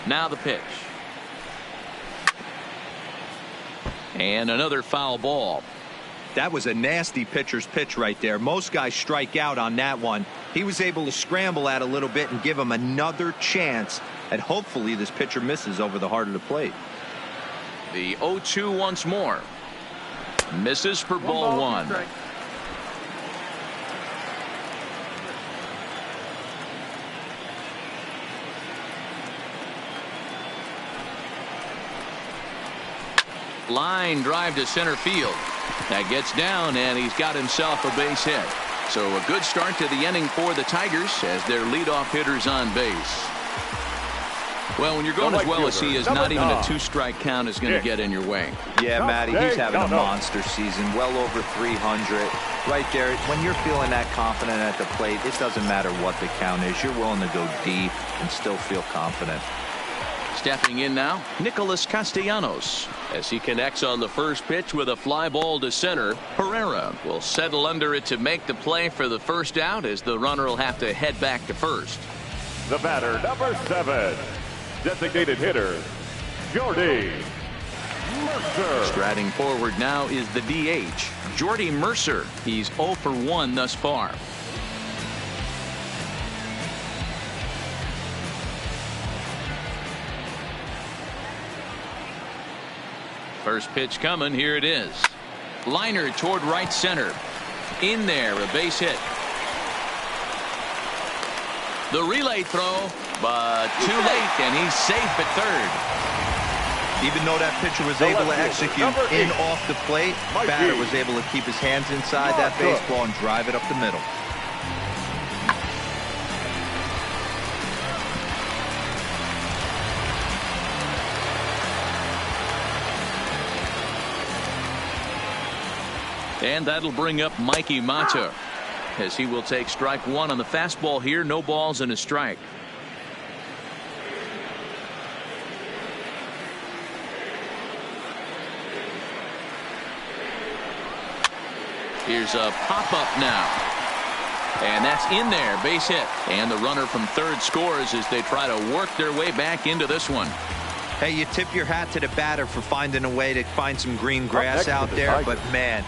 Now the pitch. And another foul ball. That was a nasty pitcher's pitch right there. Most guys strike out on that one. He was able to scramble at a little bit and give him another chance. And hopefully this pitcher misses over the heart of the plate. The 0-2 once more. Misses for ball one. Line drive to center field. That gets down, and he's got himself a base hit. So a good start to the inning for the Tigers as their leadoff hitter's on base. Well, when you're going as well as he is, not even a two-strike count is going to get in your way. Yeah, Matty, he's having a monster season, well over 300. Right there, when you're feeling that confident at the plate, it doesn't matter what the count is. You're willing to go deep and still feel confident. Stepping in now, Nicholas Castellanos, as he connects on the first pitch with a fly ball to center. Herrera will settle under it to make the play for the first out, as the runner will have to head back to first. The batter, number 7, designated hitter, Jordy Mercer. Striding forward now is the DH, Jordy Mercer. He's 0 for 1 thus far. First pitch coming. Here it is. Liner toward right center. In there, a base hit. The relay throw, but too late, and he's safe at third. Even though that pitcher was able to execute in off the plate, batter was able to keep his hands inside that baseball and drive it up the middle. And that'll bring up Mikey Mata, as he will take strike one on the fastball here. No balls and a strike. Here's a pop-up now. And that's in there. Base hit. And the runner from third scores as they try to work their way back into this one. Hey, you tip your hat to the batter for finding a way to find some green grass out there, but man,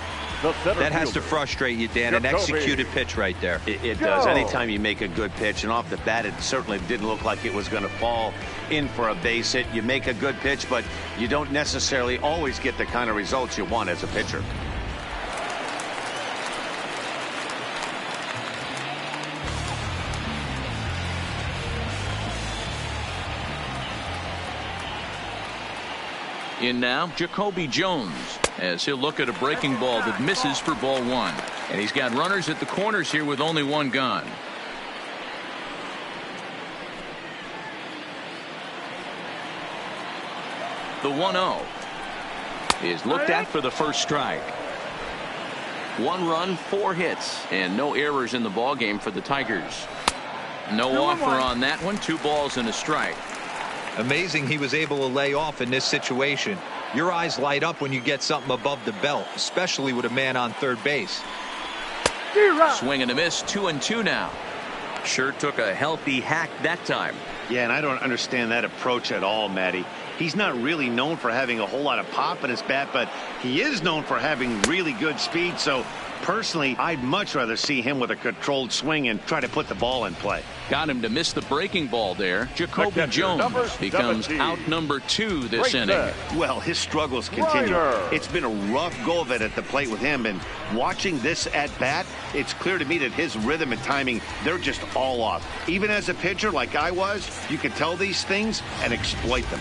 that has to frustrate you, Dan. An executed pitch right there. It does. Anytime you make a good pitch, and off the bat it certainly didn't look like it was going to fall in for a base hit. You make a good pitch, but you don't necessarily always get the kind of results you want as a pitcher. In now, Jacoby Jones, as he'll look at a breaking ball that misses for ball one. And he's got runners at the corners here with only one gone. The 1-0 is looked at for the first strike. 1 run, 4 hits, and no errors in the ball game for the Tigers. No offer on that one. 2 balls and a strike. Amazing he was able to lay off in this situation. Your eyes light up when you get something above the belt, especially with a man on third base. Swing and a miss. 2-2 now. Sure took a healthy hack that time. Yeah, and I don't understand that approach at all, Matty. He's not really known for having a whole lot of pop in his bat, but he is known for having really good speed. So personally, I'd much rather see him with a controlled swing and try to put the ball in play. Got him to miss the breaking ball there. Jacoby Jones becomes out number 2 this inning. Well, his struggles continue. It's been a rough go of it at the plate with him, and watching this at bat, it's clear to me that his rhythm and timing, they're just all off. Even as a pitcher like I was, you can tell these things and exploit them.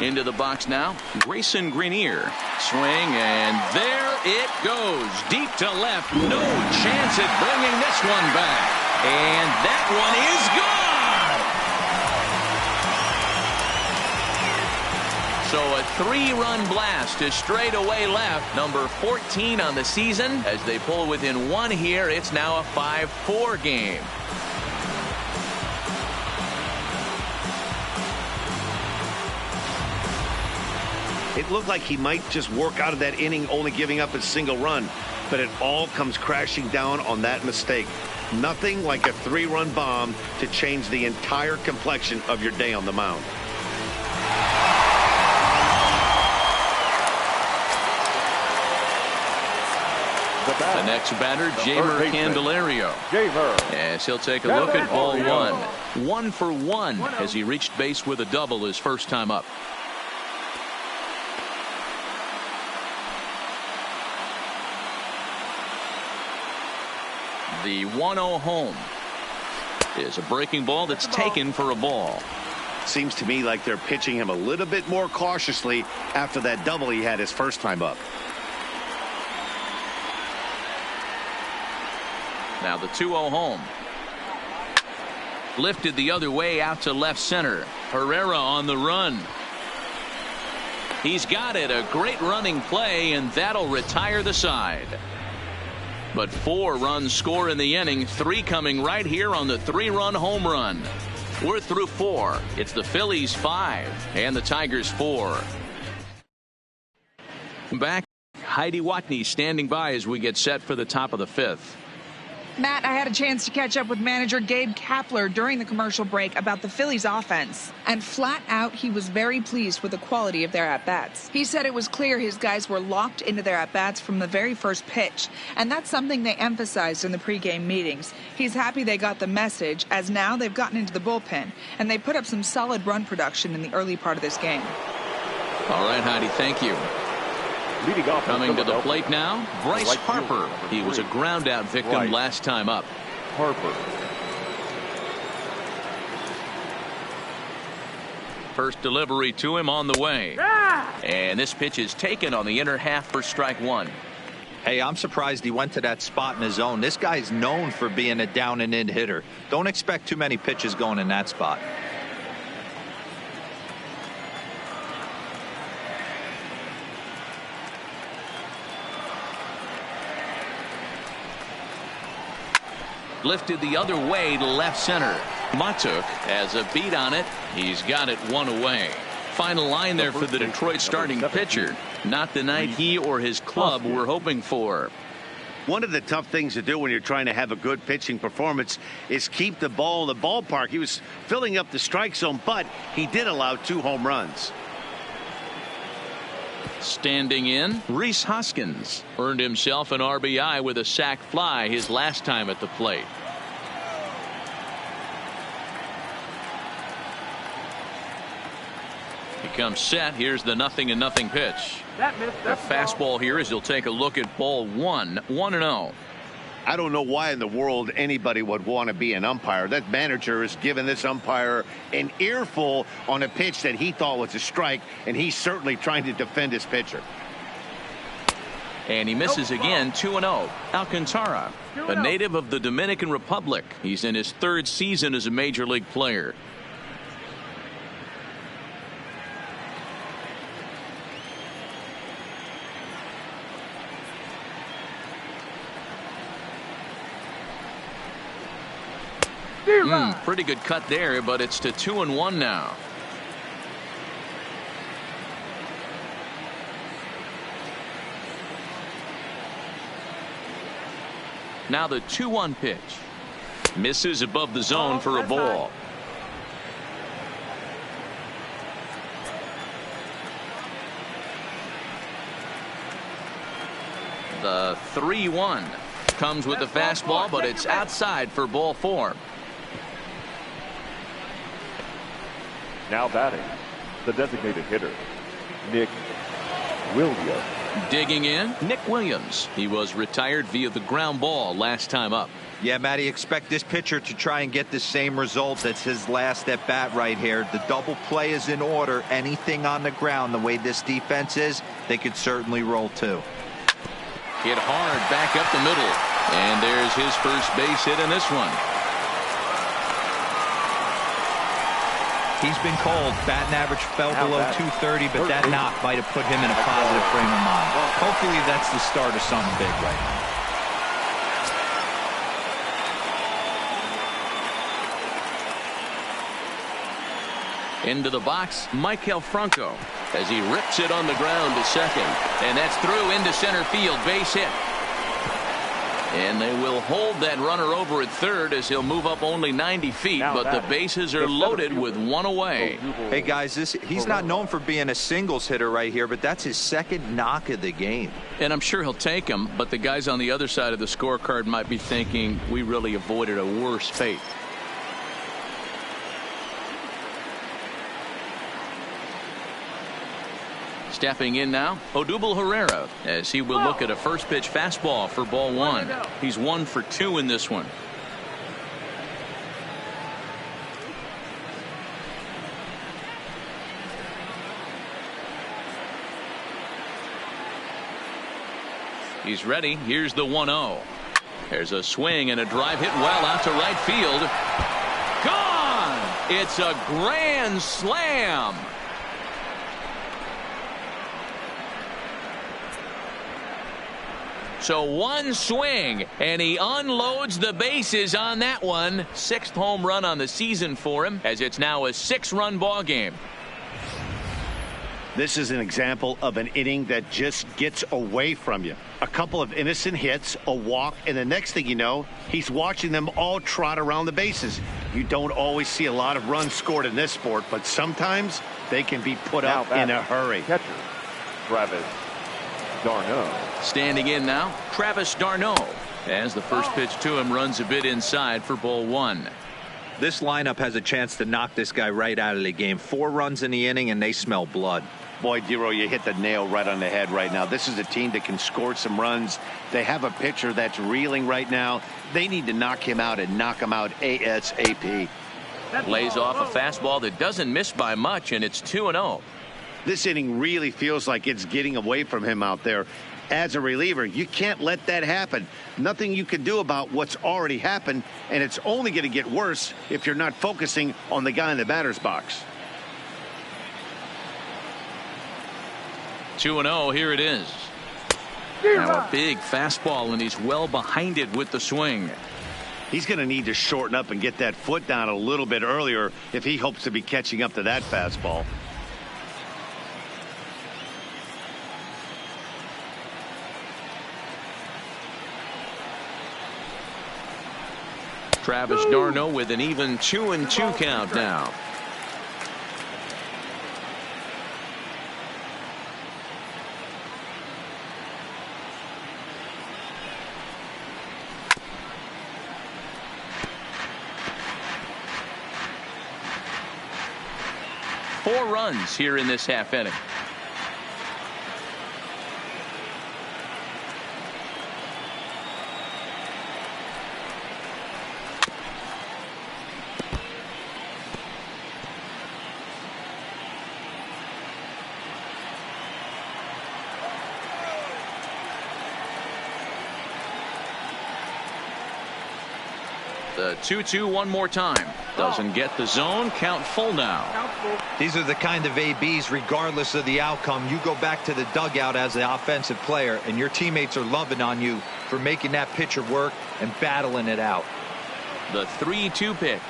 Into the box now, Grayson Greenier. Swing, and there it goes. Deep to left. No chance at bringing this one back. And that one is gone. So a 3-run blast to straightaway left. Number 14 on the season. As they pull within 1 here, it's now a 5-4 game. It looked like he might just work out of that inning, only giving up a single run, but it all comes crashing down on that mistake. Nothing like a 3-run bomb to change the entire complexion of your day on the mound. The next batter, Jamer Candelario. As he'll take a look at ball 1. 1 for 1 as he reached base with a double his first time up. The 1-0 home is a breaking ball that's taken for a ball. Seems to me like they're pitching him a little bit more cautiously after that double he had his first time up. Now the 2-0 home. Lifted the other way out to left center. Herrera on the run. He's got it. A great running play, and that'll retire the side. But 4 runs score in the inning, 3 coming right here on the 3-run home run. We're through 4. It's the Phillies 5 and the Tigers 4. Back, Heidi Watney standing by as we get set for the top of the 5th. Matt, I had a chance to catch up with manager Gabe Kapler during the commercial break about the Phillies offense. And flat out, he was very pleased with the quality of their at-bats. He said it was clear his guys were locked into their at-bats from the very first pitch. And that's something they emphasized in the pregame meetings. He's happy they got the message, as now they've gotten into the bullpen. And they put up some solid run production in the early part of this game. All right, Heidi, thank you. Coming to the plate now, Bryce Harper. He was a ground-out victim last time up. First delivery to him on the way. And this pitch is taken on the inner half for strike 1. Hey, I'm surprised he went to that spot in his zone. This guy's known for being a down-and-in hitter. Don't expect too many pitches going in that spot. Lifted the other way to left center. Matuk has a beat on it. He's got it 1 away. Final line there for the Detroit starting pitcher. Not the night he or his club were hoping for. One of the tough things to do when you're trying to have a good pitching performance is keep the ball in the ballpark. He was filling up the strike zone, but he did allow 2 home runs. Standing in, Rhys Hoskins earned himself an RBI with a sac fly his last time at the plate. He comes set. Here's the 0-0 pitch. The fastball here as he'll take a look at ball 1, 1-0. I don't know why in the world anybody would want to be an umpire. That manager has given this umpire an earful on a pitch that he thought was a strike, and he's certainly trying to defend his pitcher. And he misses again. 2-0. Alcantara, a native of the Dominican Republic. He's in his 3rd season as a major league player. Pretty good cut there, but it's to 2-1 now. Now the 2-1 pitch. Misses above the zone for a ball. The 3-1 comes with the fastball, but it's outside for ball 4. Now batting, the designated hitter, Nick Williams. Digging in, Nick Williams. He was retired via the ground ball last time up. Yeah, Matty, expect this pitcher to try and get the same result. That's his last at bat right here. The double play is in order. Anything on the ground, the way this defense is, they could certainly roll too. Hit hard back up the middle. And there's his first base hit in this one. He's been called. Batting average fell below 230, but that knock might have put him in a positive frame of mind. Hopefully that's the start of something big right now. Into the box, Maikel Franco as he rips it on the ground to second. And that's through into center field. Base hit. And they will hold that runner over at third as he'll move up only 90 feet, but the bases are loaded with one away. Hey, guys, he's not known for being a singles hitter right here, but that's his second knock of the game. And I'm sure he'll take him, but the guys on the other side of the scorecard might be thinking we really avoided a worse fate. Stepping in now, Odubel Herrera, as he will look at a first pitch fastball for ball one. He's 1 for 2 in this one. He's ready. Here's the 1-0. There's a swing and a drive hit well out to right field. Gone! It's a grand slam. So one swing, and he unloads the bases on that one. 6th home run on the season for him, as it's now a 6-run ball game. This is an example of an inning that just gets away from you. A couple of innocent hits, a walk, and the next thing you know, he's watching them all trot around the bases. You don't always see a lot of runs scored in this sport, but sometimes they can be put up in a hurry. Catcher, Travis d'Arnaud. Standing in now, Travis d'Arnaud, as the first pitch to him runs a bit inside for ball one. This lineup has a chance to knock this guy right out of the game. 4 runs in the inning, and they smell blood. Boy, Dero, you hit the nail right on the head right now. This is a team that can score some runs. They have a pitcher that's reeling right now. They need to knock him out and knock him out ASAP. Lays off a fastball that doesn't miss by much, and it's 2-0. This inning really feels like it's getting away from him out there. As a reliever, you can't let that happen. Nothing you can do about what's already happened, and it's only going to get worse if you're not focusing on the guy in the batter's box. 2-0, here it is. Now a big fastball, and he's well behind it with the swing. He's going to need to shorten up and get that foot down a little bit earlier if he hopes to be catching up to that fastball. Travis d'Arnaud with an even 2-2 count now. Four runs here in this half inning. The 2-2 one more time. Doesn't get the zone. Count full now. These are the kind of ABs, regardless of the outcome. You go back to the dugout as the offensive player, and your teammates are loving on you for making that pitcher work and battling it out. The 3-2 pitch.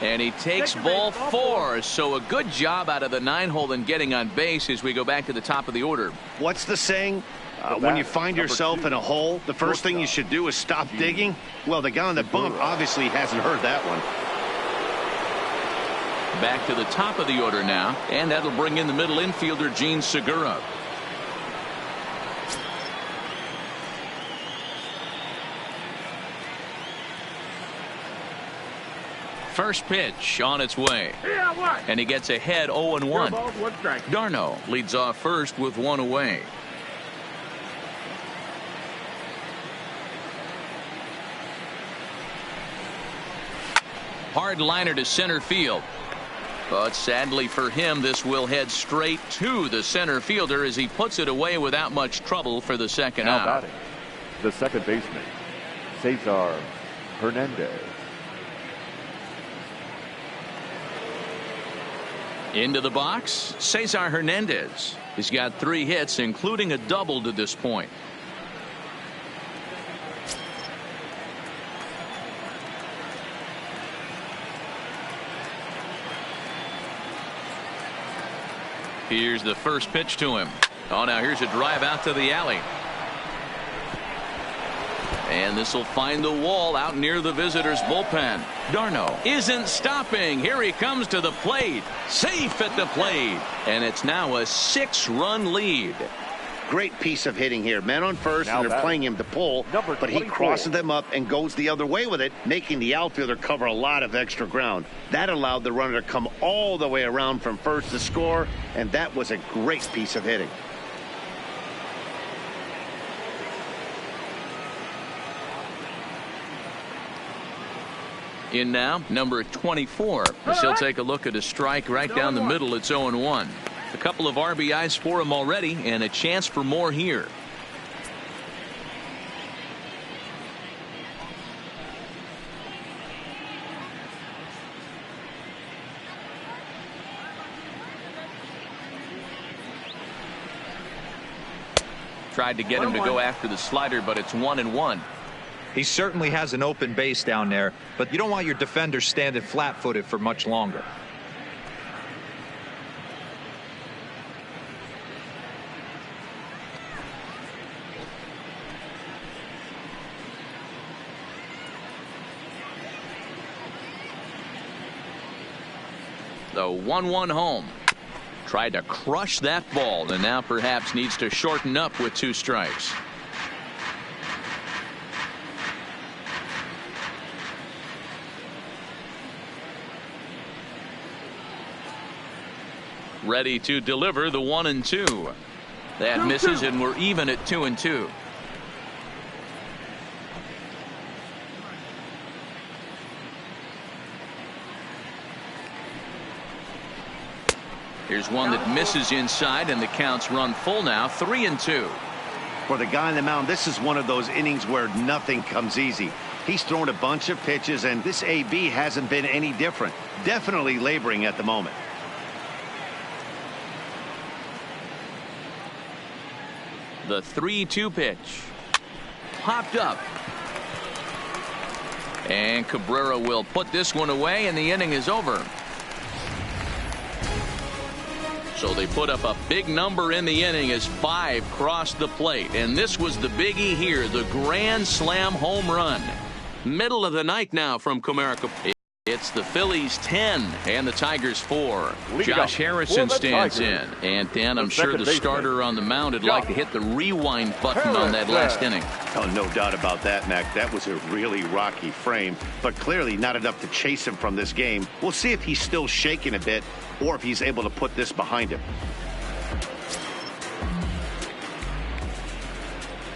And he takes ball 4. So a good job out of the 9-hole in getting on base as we go back to the top of the order. What's the saying? When you find yourself in a hole, the first thing you should do is stop digging. Well, the guy on the bump obviously hasn't heard that one. Back to the top of the order now, and that'll bring in the middle infielder Gene Segura. First pitch on its way, and he gets ahead 0-1. d'Arnaud leads off first with one away. Hard liner to center field. But sadly for him, this will head straight to the center fielder as he puts it away without much trouble for the second now out. Batting, the second baseman, Cesar Hernandez. Into the box, Cesar Hernandez. He's got 3 hits, including a double to this point. Here's the first pitch to him. Oh, now here's a drive out to the alley. And this will find the wall out near the visitors' bullpen. Darno isn't stopping. Here he comes to the plate. Safe at the plate. And it's now a 6-run lead. Great piece of hitting here. Men on first, and they're playing him to pull, but he crosses them up and goes the other way with it, making the outfielder cover a lot of extra ground. That allowed the runner to come all the way around from first to score, and that was a great piece of hitting. In now, number 24. As he'll take a look at a strike right down the middle. It's 0-1. A couple of RBIs for him already, and a chance for more here. Tried to get him to go after the slider, but it's 1-1. He certainly has an open base down there, but you don't want your defender standing flat-footed for much longer. The 1-1 home. Tried to crush that ball, and now perhaps needs to shorten up with 2 strikes. Ready to deliver the 1-2. That misses, and we're even at 2-2. Here's one that misses inside, and the count's run full now, 3-2. For the guy on the mound, this is one of those innings where nothing comes easy. He's thrown a bunch of pitches, and this AB hasn't been any different. Definitely laboring at the moment. The 3-2 pitch. Popped up. And Cabrera will put this one away, and the inning is over. So they put up a big number in the inning as 5 crossed the plate. And this was the biggie here, the grand slam home run. Middle of the night now from Comerica. It's the Phillies 10 and the Tigers 4. Josh Harrison stands in. And Dan, I'm sure the starter on the mound would like to hit the rewind button on that last inning. Oh, no doubt about that, Mac. That was a really rocky frame, but clearly not enough to chase him from this game. We'll see if he's still shaking a bit or if he's able to put this behind him.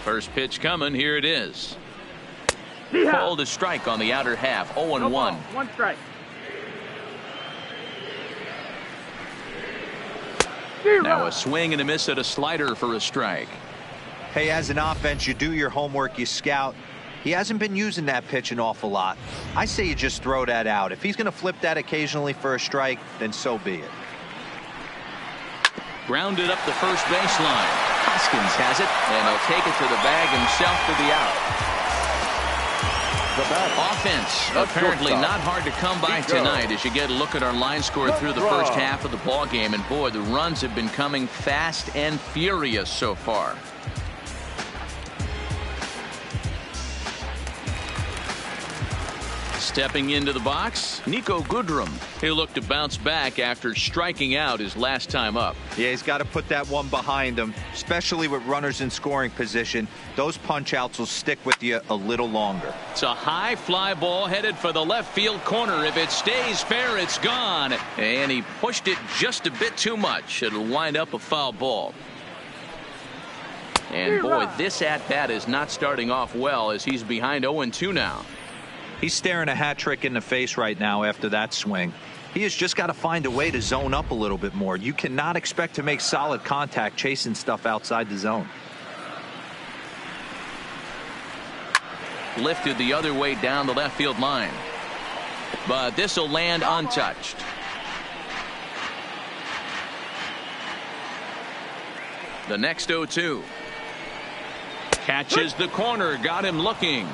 First pitch coming. Here it is. Called a strike on the outer half. 0-1. 1 strike. Now a swing and a miss at a slider for a strike. Hey, as an offense, you do your homework, you scout. He hasn't been using that pitch an awful lot. I say you just throw that out. If he's going to flip that occasionally for a strike, then so be it. Grounded up the first baseline. Hoskins has it, and he'll take it to the bag himself for the out. Offense apparently not hard to come by tonight as you get a look at our line score through the first half of the ball game, and boy, the runs have been coming fast and furious so far. Stepping into the box, Nico Goodrum. He'll look to bounce back after striking out his last time up. Yeah, he's got to put that one behind him, especially with runners in scoring position. Those punch outs will stick with you a little longer. It's a high fly ball headed for the left field corner. If it stays fair, it's gone. And he pushed it just a bit too much. It'll wind up a foul ball. And boy, this at-bat is not starting off well as he's behind 0-2 now. He's staring a hat trick in the face right now after that swing. He has just got to find a way to zone up a little bit more. You cannot expect to make solid contact chasing stuff outside the zone. Lifted the other way down the left field line. But this will land untouched. The next 0-2. Catches the corner. Got him looking.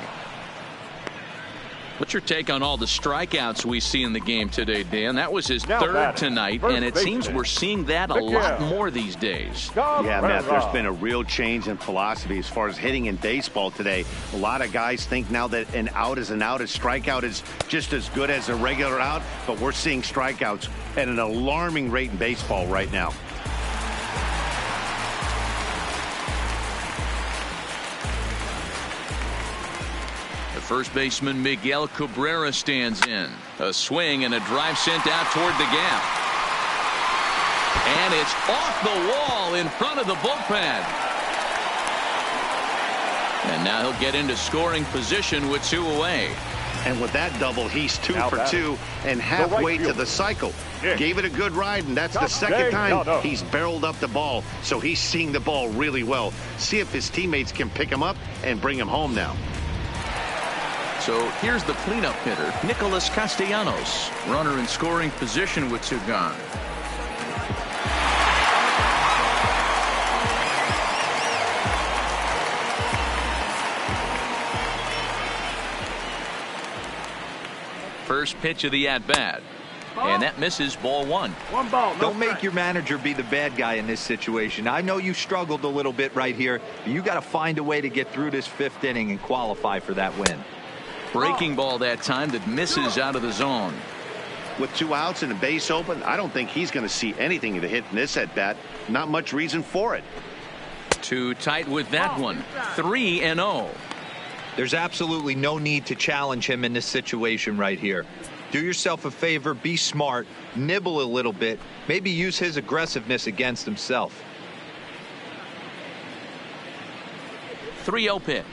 What's your take on all the strikeouts we see in the game today, Dan? That was his Now third batting, tonight, first and it baseman. seems we're seeing that a lot more these days. Yeah, Matt, there's been a real change in philosophy as far as hitting in baseball today. A lot of guys think now that an out is an out. A strikeout is just as good as a regular out, but we're seeing strikeouts at an alarming rate in baseball right now. First baseman Miguel Cabrera stands in. A swing and a drive sent out toward the gap. And it's off the wall in front of the bullpen. And now he'll get into scoring position with 2 away. And with that double, he's 2 for 2 and halfway to the cycle. Gave it a good ride, and that's the second time he's barreled up the ball. So he's seeing the ball really well. See if his teammates can pick him up and bring him home now. So here's the cleanup hitter, Nicholas Castellanos. Runner in scoring position with 2 gone. First pitch of the at-bat. And that misses, ball 1. Don't make your manager be the bad guy in this situation. I know you struggled a little bit right here, but you got to find a way to get through this 5th inning and qualify for that win. Breaking ball that time that misses out of the zone. With 2 outs and a base open, I don't think he's going to see anything to hit in this at bat. Not much reason for it. Too tight with that one. 3-0. There's absolutely no need to challenge him in this situation right here. Do yourself a favor, be smart, nibble a little bit, maybe use his aggressiveness against himself. 3-0 pitch.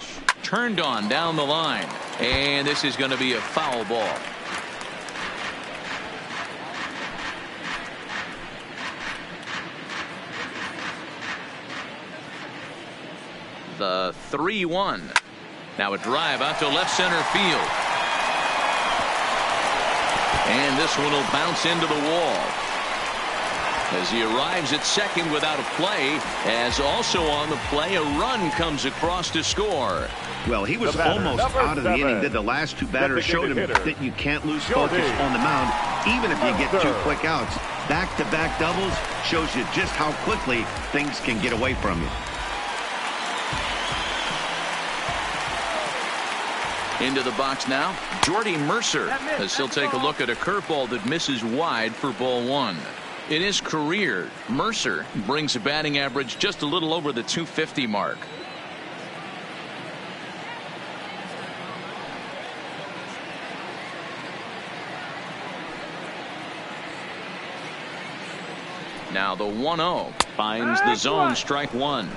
Turned on down the line. And this is going to be a foul ball. The 3-1. Now a drive out to left center field. And this one will bounce into the wall. As he arrives at second without a play, as also on the play, a run comes across to score. Well, he was almost out of the inning. Did the last 2 batters showed him that you can't lose focus on the mound, even if you get 2 quick outs. Back-to-back doubles shows you just how quickly things can get away from you. Into the box now, Jordy Mercer, as he'll take a look at a curveball that misses wide for ball 1. In his career, Mercer brings a batting average just a little over the 250 mark. Now the 1-0 finds the zone, strike 1.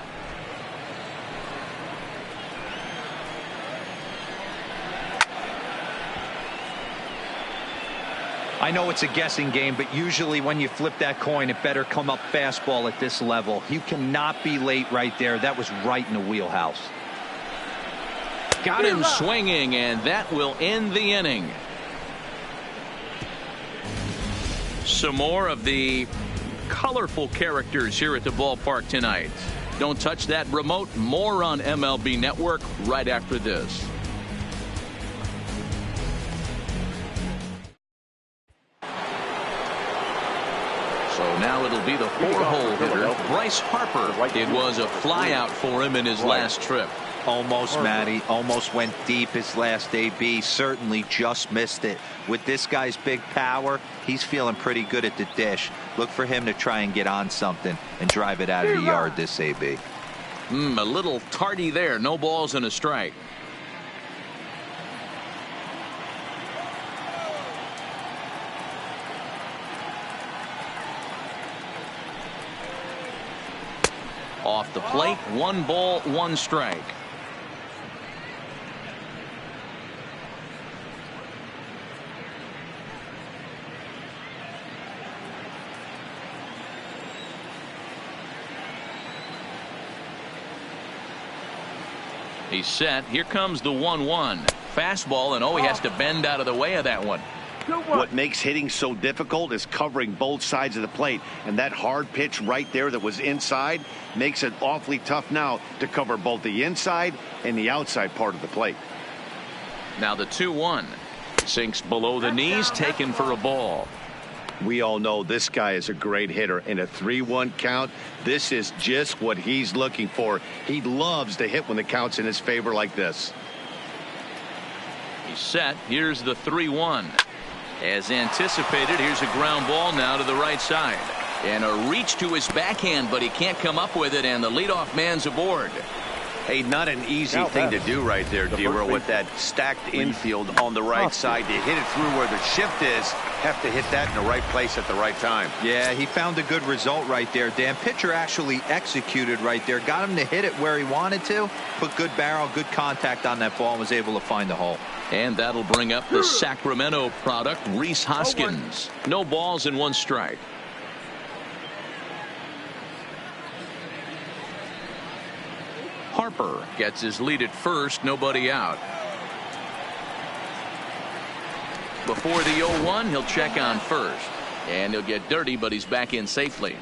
I know it's a guessing game, but usually when you flip that coin, it better come up fastball at this level. You cannot be late right there. That was right in the wheelhouse. Got him swinging, and that will end the inning. Some more of the colorful characters here at the ballpark tonight. Don't touch that remote. More on MLB Network right after this. So now it'll be the 4-hole hitter, Bryce Harper. It was a flyout for him in his last trip. Almost, Matty. Almost went deep his last AB. Certainly just missed it. With this guy's big power, he's feeling pretty good at the dish. Look for him to try and get on something and drive it out of the yard this AB. A little tardy there. No balls and a strike. Off the plate, 1 ball, 1 strike. He's set. Here comes the 1-1. Fastball, and he has to bend out of the way of that one. What makes hitting so difficult is covering both sides of the plate, and that hard pitch right there that was inside makes it awfully tough now to cover both the inside and the outside part of the plate. Now the 2-1. Sinks below the knees, taken for a ball. We all know this guy is a great hitter. In a 3-1 count, this is just what he's looking for. He loves to hit when the count's in his favor like this. He's set. Here's the 3-1. As anticipated, here's a ground ball now to the right side. And a reach to his backhand, but he can't come up with it, and the leadoff man's aboard. Hey, not an easy thing to do right there, D-Row, with that stacked infield on the right side. To hit it through where the shift is, have to hit that in the right place at the right time. Yeah, he found a good result right there, Dan. Pitcher actually executed right there. Got him to hit it where he wanted to. Put good barrel, good contact on that ball, and was able to find the hole. And that'll bring up the Sacramento product, Rhys Hoskins. No balls and 1 strike. Harper gets his lead at first, nobody out. Before the 0-1, he'll check on first. And he'll get dirty, but he's back in safely.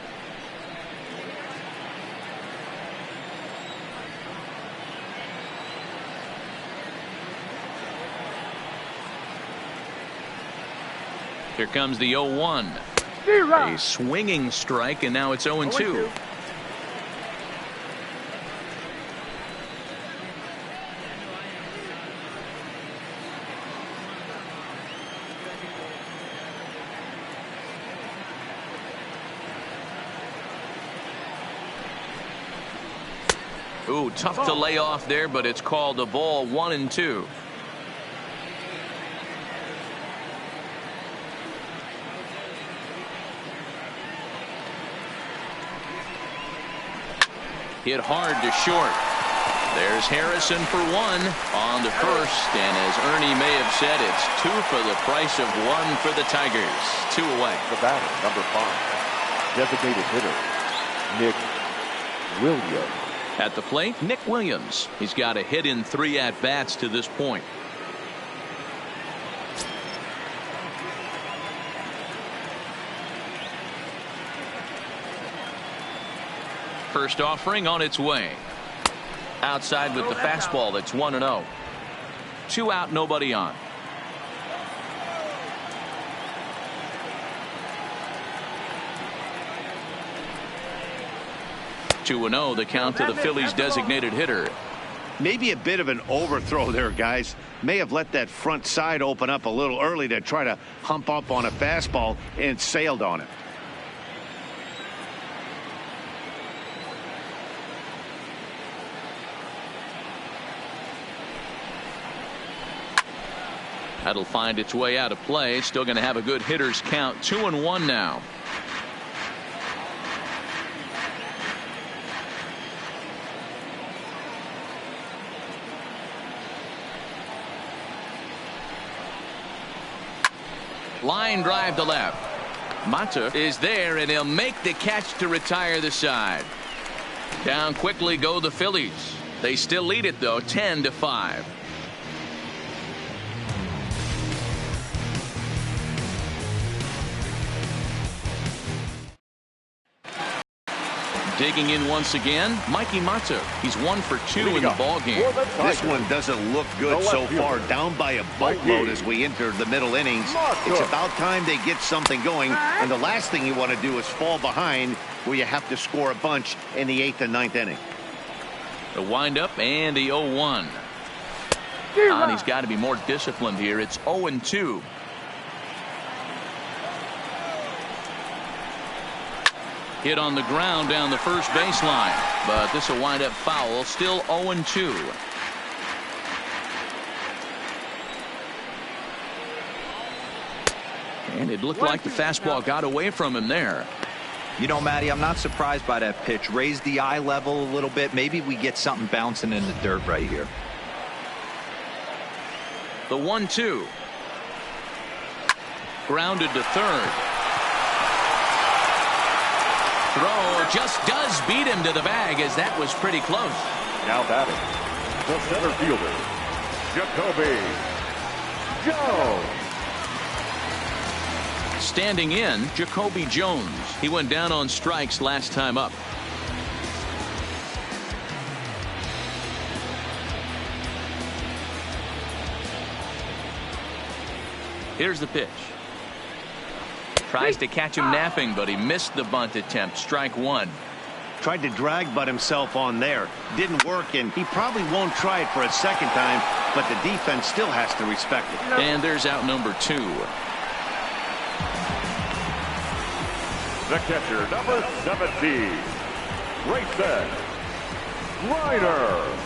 Here comes the 0-1. A swinging strike, and now it's 0-2. Ooh, tough to lay off there, but it's called a ball. 1-2. Hit hard to short. There's Harrison for 1 on the first, and as Ernie may have said, it's 2 for the price of 1 for the Tigers. 2 away. The batter, number 5, designated hitter, Nick Williams. At the plate, Nick Williams. He's got a hit in 3 at-bats to this point. First offering on its way. Outside with the fastball. That's 1-0. 2 out, nobody on. Two and 0, the count to the Phillies designated hitter. Maybe a bit of an overthrow there, guys. May have let that front side open up a little early to try to hump up on a fastball and sailed on it. That'll find its way out of play. Still going to have a good hitter's count. 2-1 now. Line drive to left. Mata is there, and he'll make the catch to retire the side. Down quickly go the Phillies. They still lead it, though, 10-5. Digging in once again, Mikey Mata. He's 1 for 2 in the ball game. This one doesn't look good so far. Down by a boatload as we enter the middle innings. It's about time they get something going. And the last thing you want to do is fall behind where you have to score a bunch in the 8th and 9th inning. The windup and the 0-1. And he's got to be more disciplined here. It's 0-2. Hit on the ground down the first baseline, but this will wind up foul. Still 0-2. And it looked like the fastball got away from him there. You know, Matty, I'm not surprised by that pitch. Raise the eye level a little bit. Maybe we get something bouncing in the dirt right here. The 1-2. Grounded to third. Throw just does beat him to the bag, as that was pretty close. Now batting, the center fielder, Jacoby Jones. Standing in, Jacoby Jones. He went down on strikes last time up. Here's the pitch. Tries to catch him napping, but he missed the bunt attempt. Strike one. Tried to drag butt himself on there. Didn't work, and he probably won't try it for a second time, but the defense still has to respect it. And there's out number 2. The catcher, number 17, Grayson Reiner.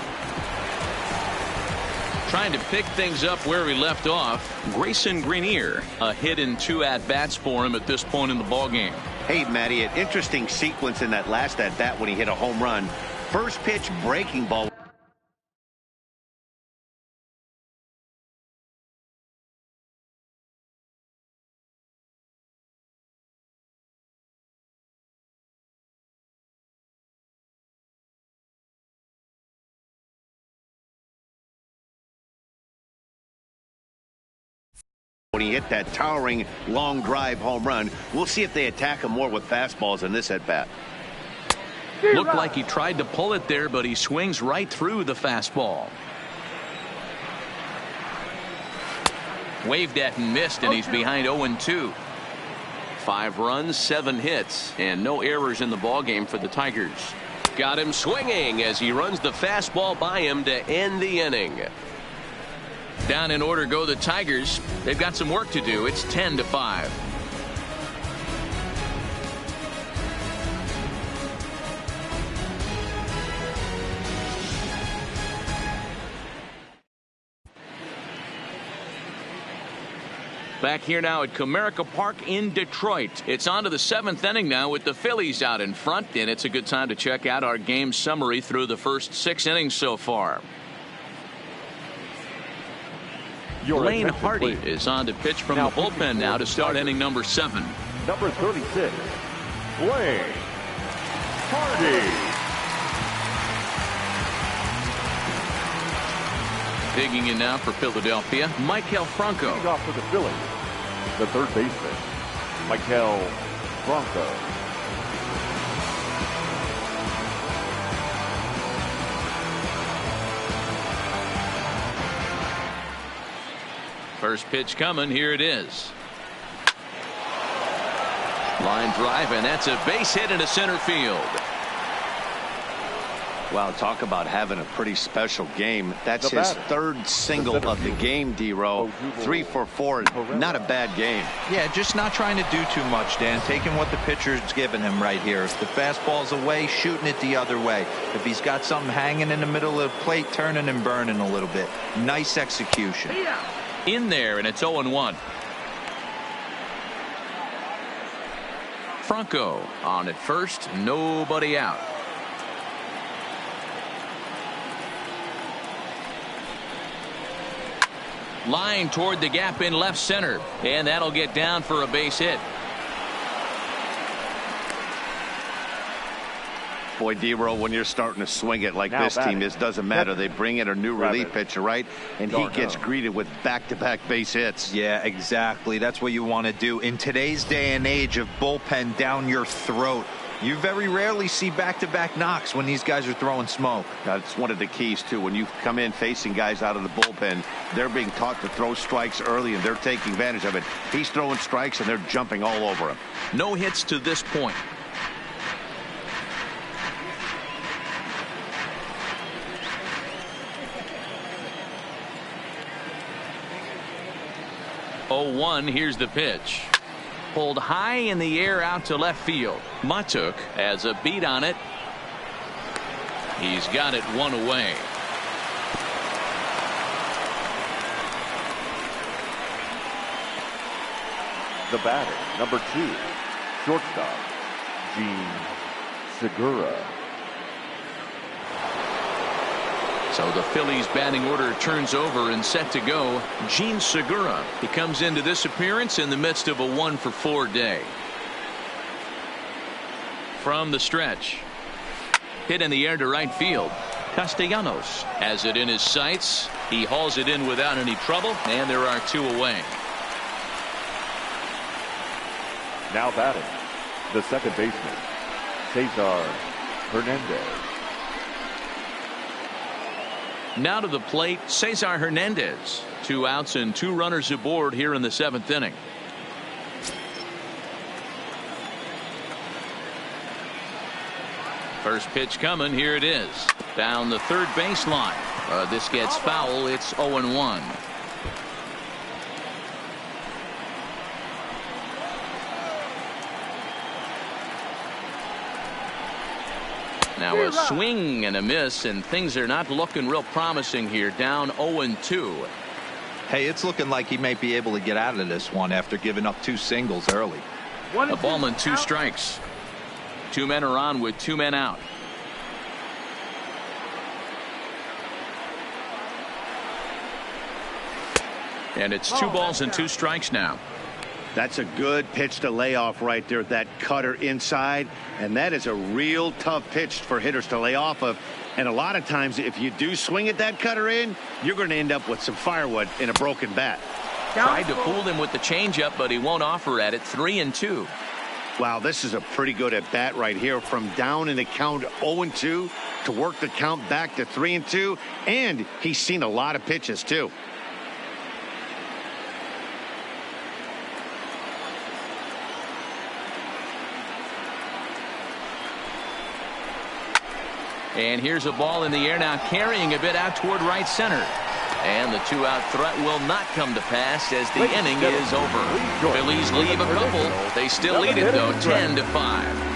Trying to pick things up where he left off. Grayson Greenier, a hit in 2 at-bats for him at this point in the ballgame. Hey, Matty, an interesting sequence in that last at-bat when he hit a home run. First pitch breaking ball. When he hit that towering long drive home run. We'll see if they attack him more with fastballs in this at-bat. Looked like he tried to pull it there, but he swings right through the fastball. Waved at and missed, and he's behind 0-2. 5 runs, 7 hits, and no errors in the ballgame for the Tigers. Got him swinging as he runs the fastball by him to end the inning. Down in order go the Tigers. They've got some work to do. It's 10-5. Back here now at Comerica Park in Detroit. It's on to the 7th inning now with the Phillies out in front, and it's a good time to check out our game summary through the first 6 innings so far. Lane Hardy is on to pitch from the bullpen now to start inning number 7. Number 36, Lane Hardy. Digging in now for Philadelphia, Maikel Franco. Leading off for the Phillies, the third baseman, Maikel Franco. First pitch coming. Here it is. Line drive, and that's a base hit into center field. Wow, talk about having a pretty special game. That's his 3rd single of the game, D-Row. 3 for 4. Not a bad game. Yeah, just not trying to do too much, Dan. Taking what the pitcher's giving him right here. If the fastball's away, shooting it the other way. If he's got something hanging in the middle of the plate, turning and burning a little bit. Nice execution. In there, and it's 0-1. Franco on at first, nobody out. Line toward the gap in left center, and that'll get down for a base hit. Boy, D-Row, when you're starting to swing it like this team is, doesn't matter. They bring in a new relief pitcher, right? And he gets greeted with back-to-back base hits. Yeah, exactly. That's what you want to do. In today's day and age of bullpen down your throat, you very rarely see back-to-back knocks when these guys are throwing smoke. That's one of the keys, too. When you come in facing guys out of the bullpen, they're being taught to throw strikes early, and they're taking advantage of it. He's throwing strikes, and they're jumping all over him. No hits to this point. Oh, here's the pitch. Pulled high in the air out to left field. Matuk has a beat on it. He's got it 1 away. The batter, number 2, shortstop, Gene Segura. So the Phillies batting order turns over and set to go. Gene Segura. He comes into this appearance in the midst of a 1-for-4 day. From the stretch. Hit in the air to right field. Castellanos has it in his sights. He hauls it in without any trouble, and there are 2 away. Now batting, the second baseman, Cesar Hernandez. Now to the plate, Cesar Hernandez. 2 outs and 2 runners aboard here in the 7th inning. First pitch coming. Here it is. Down the third baseline. This gets foul. It's 0-1. Now a swing and a miss, and things are not looking real promising here. Down 0-2. Hey, it's looking like he may be able to get out of this one after giving up 2 singles early. A ball and 2 strikes. 2 men are on with 2 men out. And it's 2 balls and 2 strikes now. That's a good pitch to lay off right there. That cutter inside. And that is a real tough pitch for hitters to lay off of. And a lot of times if you do swing at that cutter in, you're going to end up with some firewood in a broken bat. Tried to fool him with the changeup, but he won't offer at it. 3-2. Wow, this is a pretty good at bat right here. From down in the count 0-2 to work the count back to 3-2. And he's seen a lot of pitches too. And here's a ball in the air now, carrying a bit out toward right center. And the 2-out threat will not come to pass as the inning is over. Phillies leave a couple. They still lead it, though, 10-5.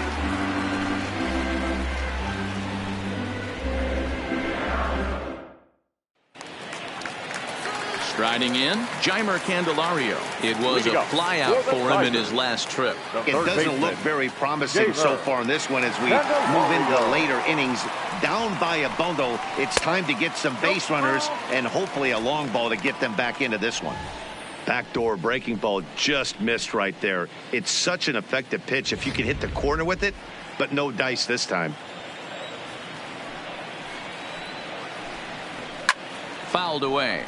Striding in, Jeimer Candelario. It was a flyout for him in his last trip. It doesn't look very promising so far in this one as we move into the later innings. Down by a bundle, it's time to get some base runners and hopefully a long ball to get them back into this one. Backdoor breaking ball just missed right there. It's such an effective pitch if you can hit the corner with it, but no dice this time. Fouled away.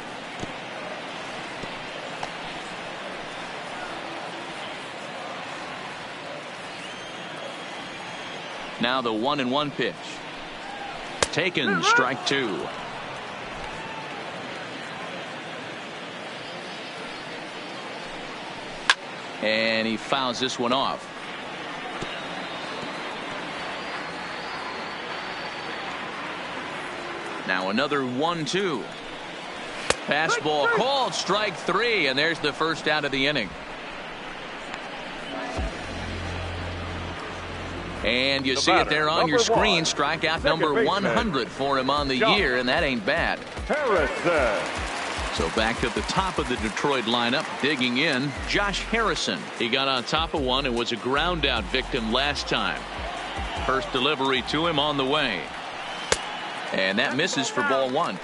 Now the 1-1 pitch. Taken, strike 2. And he fouls this one off. Now another 1-2. Fastball called, strike 3, and there's the first out of the inning. And you see it there on your screen. Strikeout number 100 for him on the year, and that ain't bad. So back at the top of the Detroit lineup, digging in, Josh Harrison. He got on top of one and was a ground out victim last time. First delivery to him on the way. And that misses for ball 1.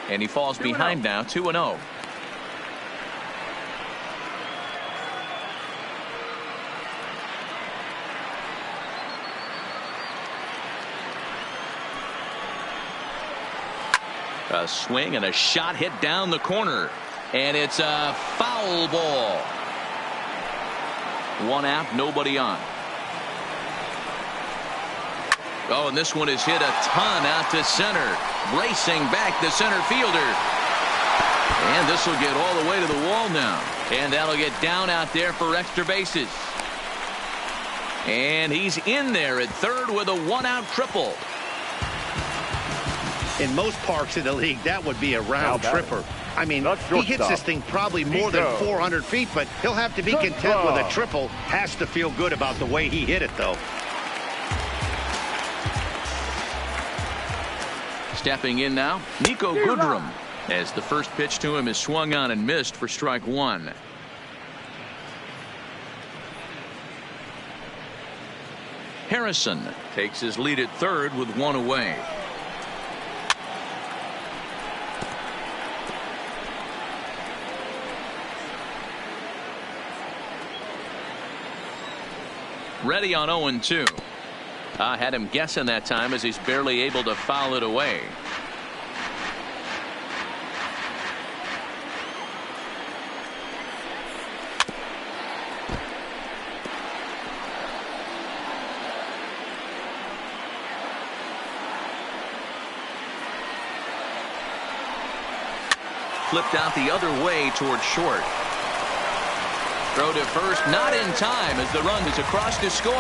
And he falls behind now, 2-0. A swing and a shot hit down the corner, and it's a foul ball. 1 out, nobody on. Oh, and this one is hit a ton out to center. Racing back the center fielder. And this will get all the way to the wall now. And that'll get down out there for extra bases. And he's in there at third with a 1-out triple. In most parks in the league, that would be a round tripper. I mean, he hits this thing probably more than 400 feet, but he'll have to be content with a triple. Has to feel good about the way he hit it, though. Stepping in now, Nico Goodrum, as the first pitch to him is swung on and missed for strike 1. Harrison takes his lead at third with 1 away. Ready on 0-2. I had him guessing that time as he's barely able to foul it away. flipped out the other way towards short. Throw to first, not in time as the run is across to score.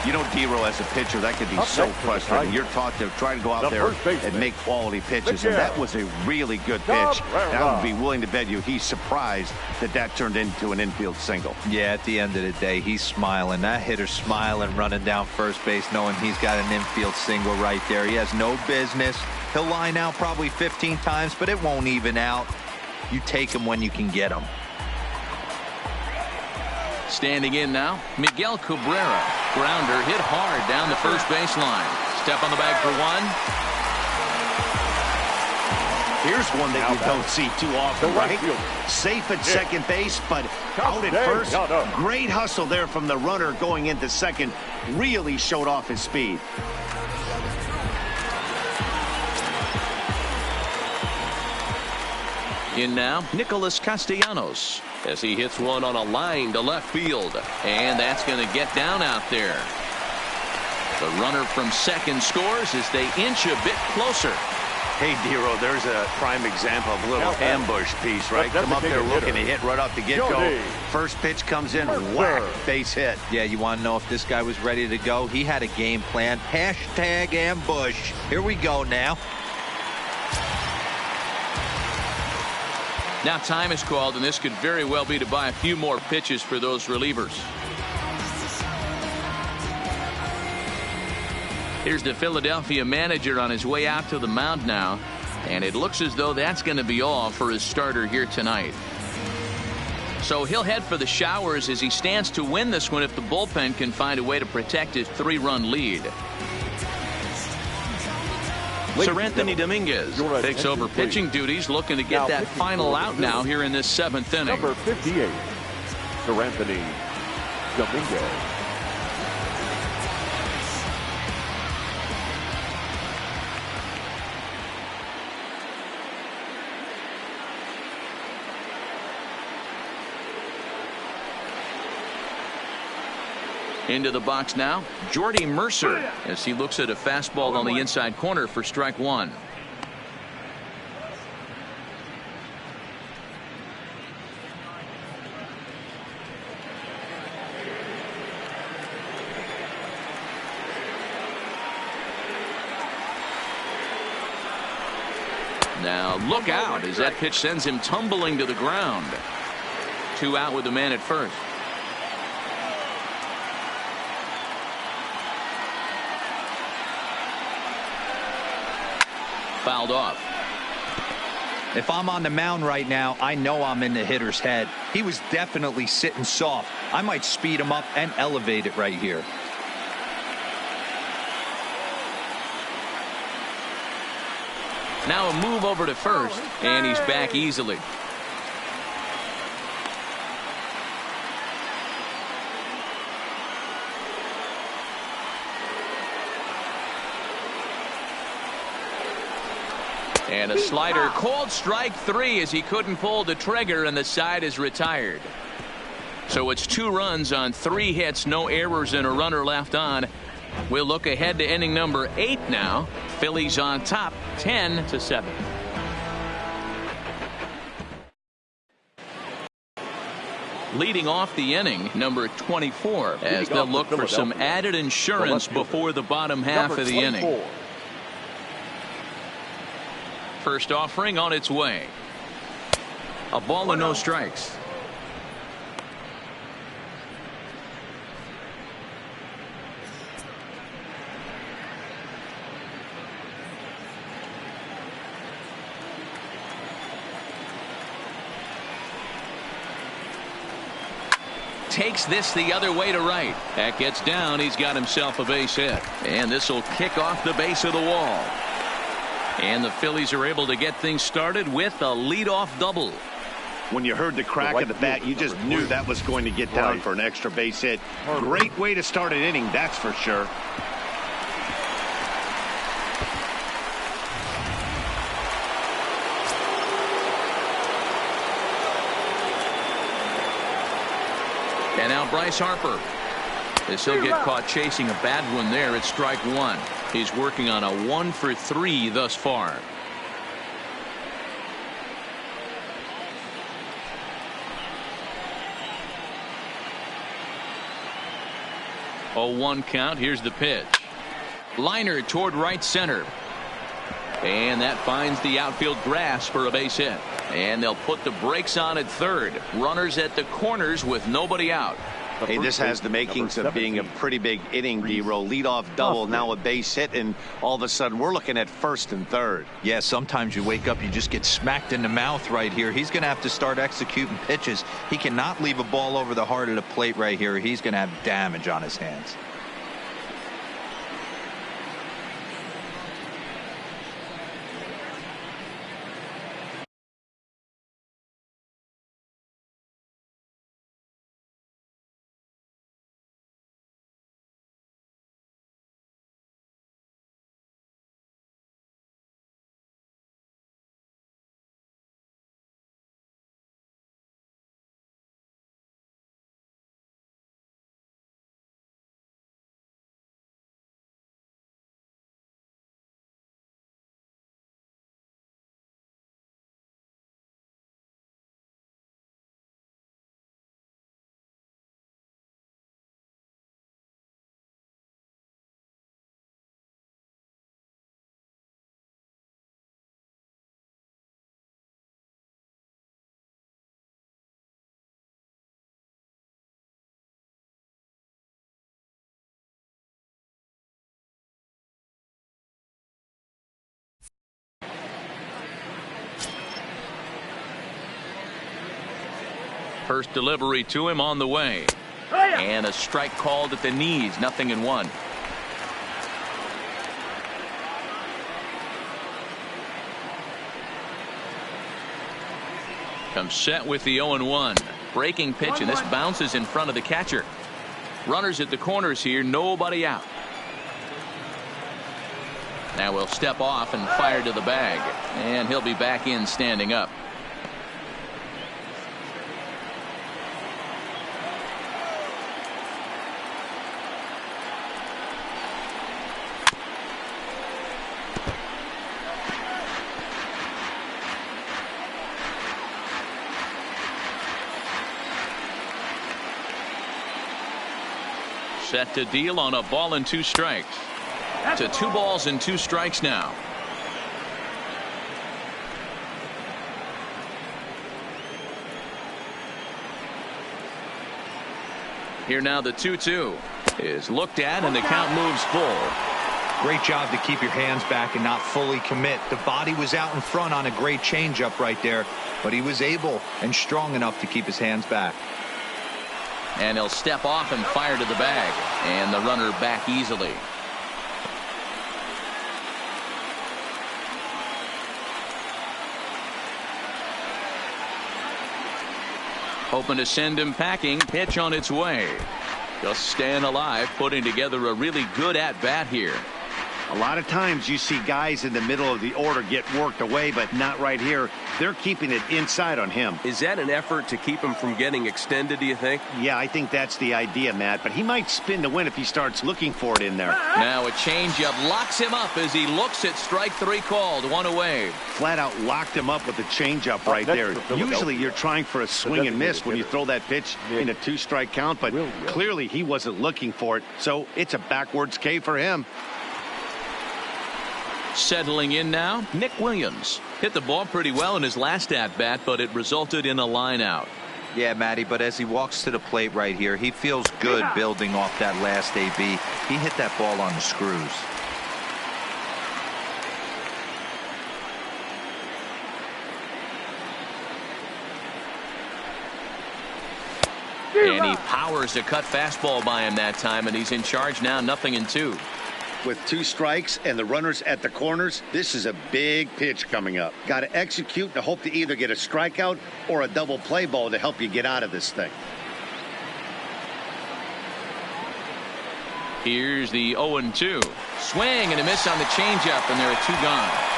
You know, D-Row, as a pitcher, that could be so frustrating. You're taught to try to go out there and make quality pitches, and that was a really good pitch. And I would be willing to bet you he's surprised that that turned into an infield single. Yeah, at the end of the day, he's smiling. That hitter's smiling, running down first base, knowing he's got an infield single right there. He has no business. He'll line out probably 15 times, but it won't even out. You take him when you can get him. Standing in now, Miguel Cabrera. Grounder hit hard down the first baseline. Step on the bag for one. Here's one that you don't see too often, right? Safe at second base, but out at first. Great hustle there from the runner going into second. Really showed off his speed. In now, Nicholas Castellanos as he hits one on a line to left field. And that's going to get down out there. The runner from second scores as they inch a bit closer. Hey, D-Row, there's a prime example of a little ambush piece, right? Come up there looking to hit right off the get-go. First pitch comes in, whack, base hit. Yeah, you want to know if this guy was ready to go? He had a game plan. Hashtag ambush. Here we go now. Now time is called, and this could very well be to buy a few more pitches for those relievers. Here's the Philadelphia manager on his way out to the mound now, and it looks as though that's going to be all for his starter here tonight. So he'll head for the showers as he stands to win this one if the bullpen can find a way to protect his 3-run lead. Sir Anthony Dominguez takes over pitching duties, looking to get that final out now here in this 7th inning. Number 58, Sir Anthony Dominguez. Into the box now, Jordy Mercer, as he looks at a fastball on the inside corner for strike one. Now look out as that pitch sends him tumbling to the ground. 2 out with the man at first. Fouled off. If I'm on the mound right now, I know I'm in the hitter's head. He was definitely sitting soft. I might speed him up and elevate it right here. Now a move over to first, and he's back easily. And a slider called strike 3 as he couldn't pull the trigger, and the side is retired. So it's 2 runs on 3 hits, no errors, and a runner left on. We'll look ahead to inning number 8 now. Phillies on top 10-7. Leading off the inning, number 24, as they'll look for some added insurance before the bottom half of the inning. First offering on its way. A ball and no strikes. Takes this the other way to right. That gets down. He's got himself a base hit. And this will kick off the base of the wall. And the Phillies are able to get things started with a leadoff double. When you heard the crack of the bat, you just knew that was going to get down for an extra base hit. Great way to start an inning, that's for sure. And now Bryce Harper. As he'll get caught chasing a bad one there at strike 1. He's working on a 1 for 3 thus far. 0-1 count. Here's the pitch. Liner toward right center. And that finds the outfield grass for a base hit. And they'll put the brakes on at third. Runners at the corners with nobody out. Hey, this has the makings of being a pretty big inning, D-Roll. Leadoff double, now a base hit, and all of a sudden we're looking at first and third. Yeah, sometimes you wake up, you just get smacked in the mouth right here. He's going to have to start executing pitches. He cannot leave a ball over the heart of the plate right here. He's going to have damage on his hands. First delivery to him on the way. And a strike called at the knees. 0-1. Comes set with the 0-1. Breaking pitch, and this bounces in front of the catcher. Runners at the corners here. Nobody out. Now he'll step off and fire to the bag. And he'll be back in standing up. Set to deal on a ball and 2 strikes. To 2 balls and 2 strikes now. Here now the 2-2 is looked at, and the count moves full. Great job to keep your hands back and not fully commit. The body was out in front on a great changeup right there, but he was able and strong enough to keep his hands back. And he'll step off and fire to the bag, and the runner back easily. Hoping to send him packing. Pitch on its way. Just staying alive, putting together a really good at-bat here. A lot of times you see guys in the middle of the order get worked away, but not right here. They're keeping it inside on him. Is that an effort to keep him from getting extended, do you think? Yeah, I think that's the idea, Matt. But he might spin to win if he starts looking for it in there. Now a changeup locks him up as he looks at strike 3 called. 1 away. Flat out locked him up with the changeup right there. Usually you're trying for a swing and miss when you throw that pitch in a 2-strike count, but clearly he wasn't looking for it. So it's a backwards K for him. Settling in now, Nick Williams. Hit the ball pretty well in his last at-bat, but it resulted in a line out. Yeah, Matty, but as he walks to the plate right here, he feels good building off that last AB. He hit that ball on the screws. And he powers a cut fastball by him that time, and he's in charge now. 0-2. With 2 strikes and the runners at the corners, this is a big pitch coming up. Got to execute and hope to either get a strikeout or a double play ball to help you get out of this thing. Here's the 0-2. Swing and a miss on the changeup, and there are 2 gone.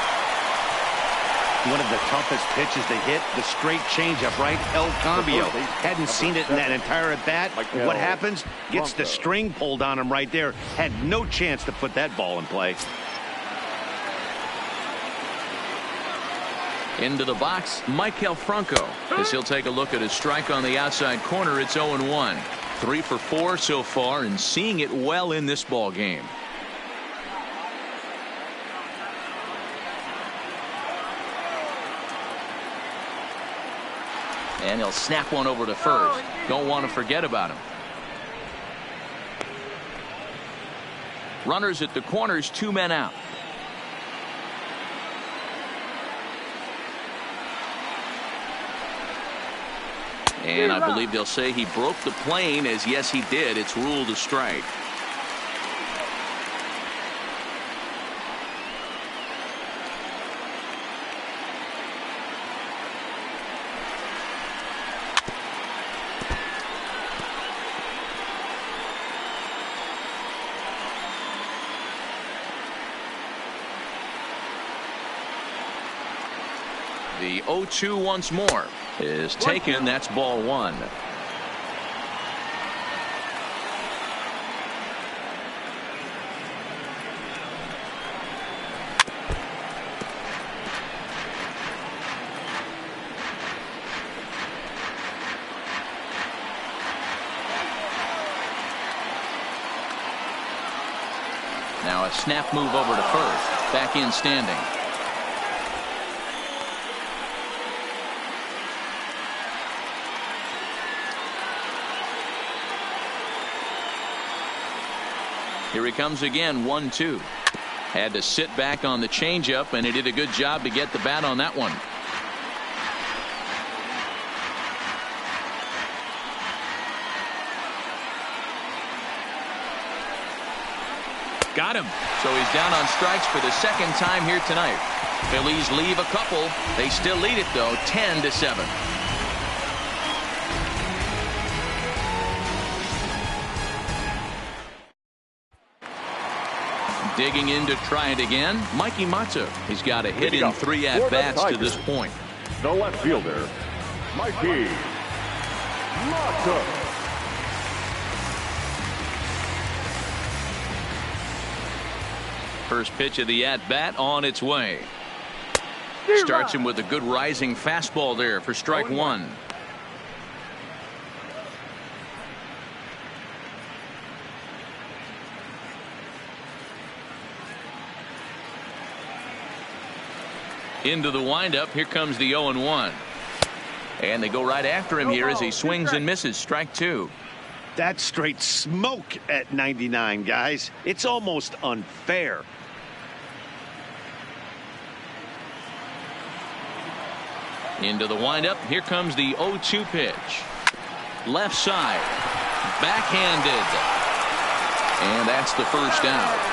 One of the toughest pitches to hit, the straight changeup, right? El Cambio. Hadn't seen it in that entire at-bat. What happens? Gets the string pulled on him right there. Had no chance to put that ball in play. Into the box, Maikel Franco. As he'll take a look at his strike on the outside corner, it's 0-1. 3 for 4 so far and seeing it well in this ball game. And he'll snap one over to first. Don't want to forget about him. Runners at the corners, 2 men out. And I believe they'll say he broke the plane, as yes he did. It's ruled a strike. The 0-2 once more is taken. That's ball 1. Now a snap move over to first. Back in standing. Here he comes again, 1-2. Had to sit back on the changeup, and he did a good job to get the bat on that one. Got him. So he's down on strikes for the second time here tonight. Phillies leave a couple. They still lead it, though, 10-7. Digging in to try it again, Mikey Matza. He's got a hit in 3 at-bats to this point. The left fielder, Mikey Matza. First pitch of the at-bat on its way. Starts him with a good rising fastball there for strike 1. Into the windup. Here comes the 0-1. And they go right after him here as he swings and misses. Strike 2. That's straight smoke at 99, guys. It's almost unfair. Into the windup. Here comes the 0-2 pitch. Left side. Backhanded. And that's the first out.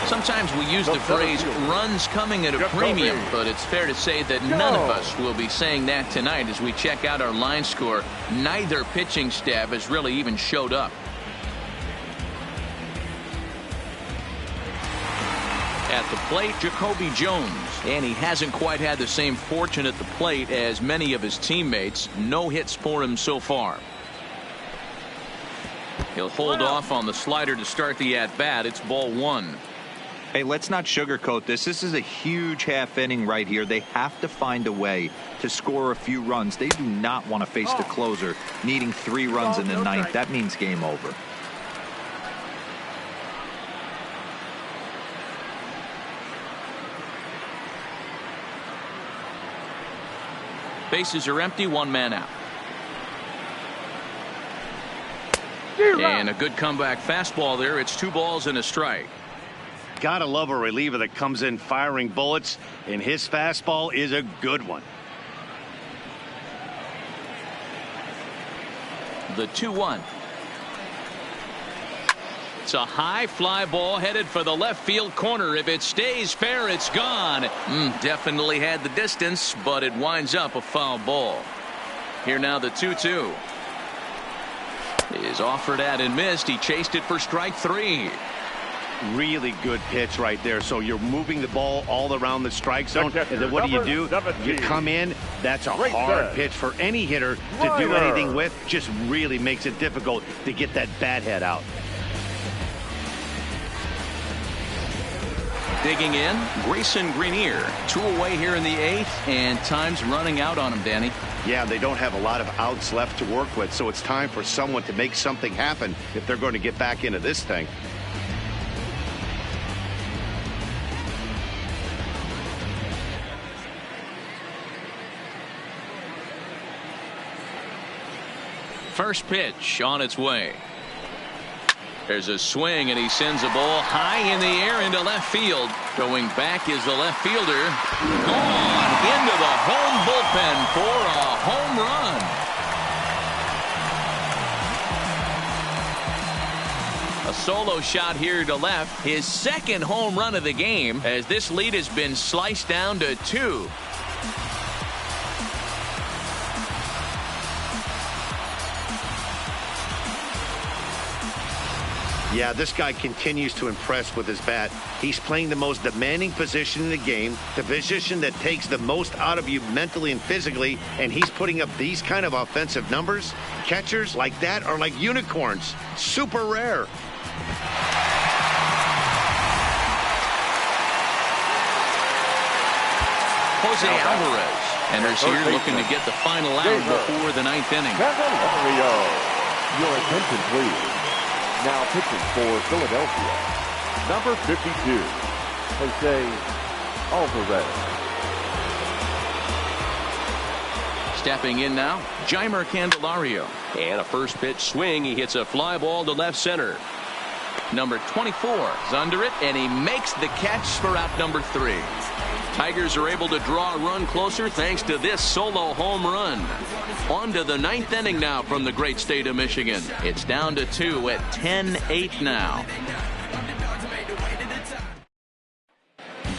Sometimes we use the phrase runs coming at a premium, but it's fair to say that none of us will be saying that tonight as we check out our line score. Neither pitching staff has really even showed up. At the plate, Jacoby Jones, and he hasn't quite had the same fortune at the plate as many of his teammates. No hits for him so far. He'll hold off on the slider to start the at-bat. It's ball 1. Hey, let's not sugarcoat this. This is a huge half inning right here. They have to find a way to score a few runs. They do not want to face the closer needing 3 runs in the 9th. That means game over. Bases are empty. 1 man out. And a good comeback fastball there. It's 2 balls and a strike. Gotta love a reliever that comes in firing bullets, and his fastball is a good one. The 2-1. It's a high fly ball headed for the left field corner. If it stays fair, it's gone. Definitely had the distance, but it winds up a foul ball. Here now the 2-2. Is offered at and missed. He chased it for strike 3. Really good pitch right there. So you're moving the ball all around the strike zone. And then what do? You come in. That's a hard pitch for any hitter to do anything with. Just really makes it difficult to get that bat head out. Digging in, Grayson Greenier. 2 away here in the 8th, and time's running out on him, Danny. Yeah, they don't have a lot of outs left to work with, so it's time for someone to make something happen if they're going to get back into this thing. First pitch on its way. There's a swing, and he sends a ball high in the air into left field. Going back is the left fielder. Gone into the home bullpen for a home run. A solo shot here to left. His second home run of the game, as this lead has been sliced down to 2. Yeah, this guy continues to impress with his bat. He's playing the most demanding position in the game, the position that takes the most out of you mentally and physically, and he's putting up these kind of offensive numbers. Catchers like that are like unicorns. Super rare. Jose Alvarez enters here looking to get the final out before the 9th inning. Your attention, please. Now pitching for Philadelphia, number 52, Jose Alvarez. Stepping in now, Jeimer Candelario. And a first pitch swing. He hits a fly ball to left center. Number 24 is under it, and he makes the catch for out number 3. Tigers are able to draw a run closer thanks to this solo home run. On to the 9th inning now from the great state of Michigan. It's down to 2 at 10-8 now.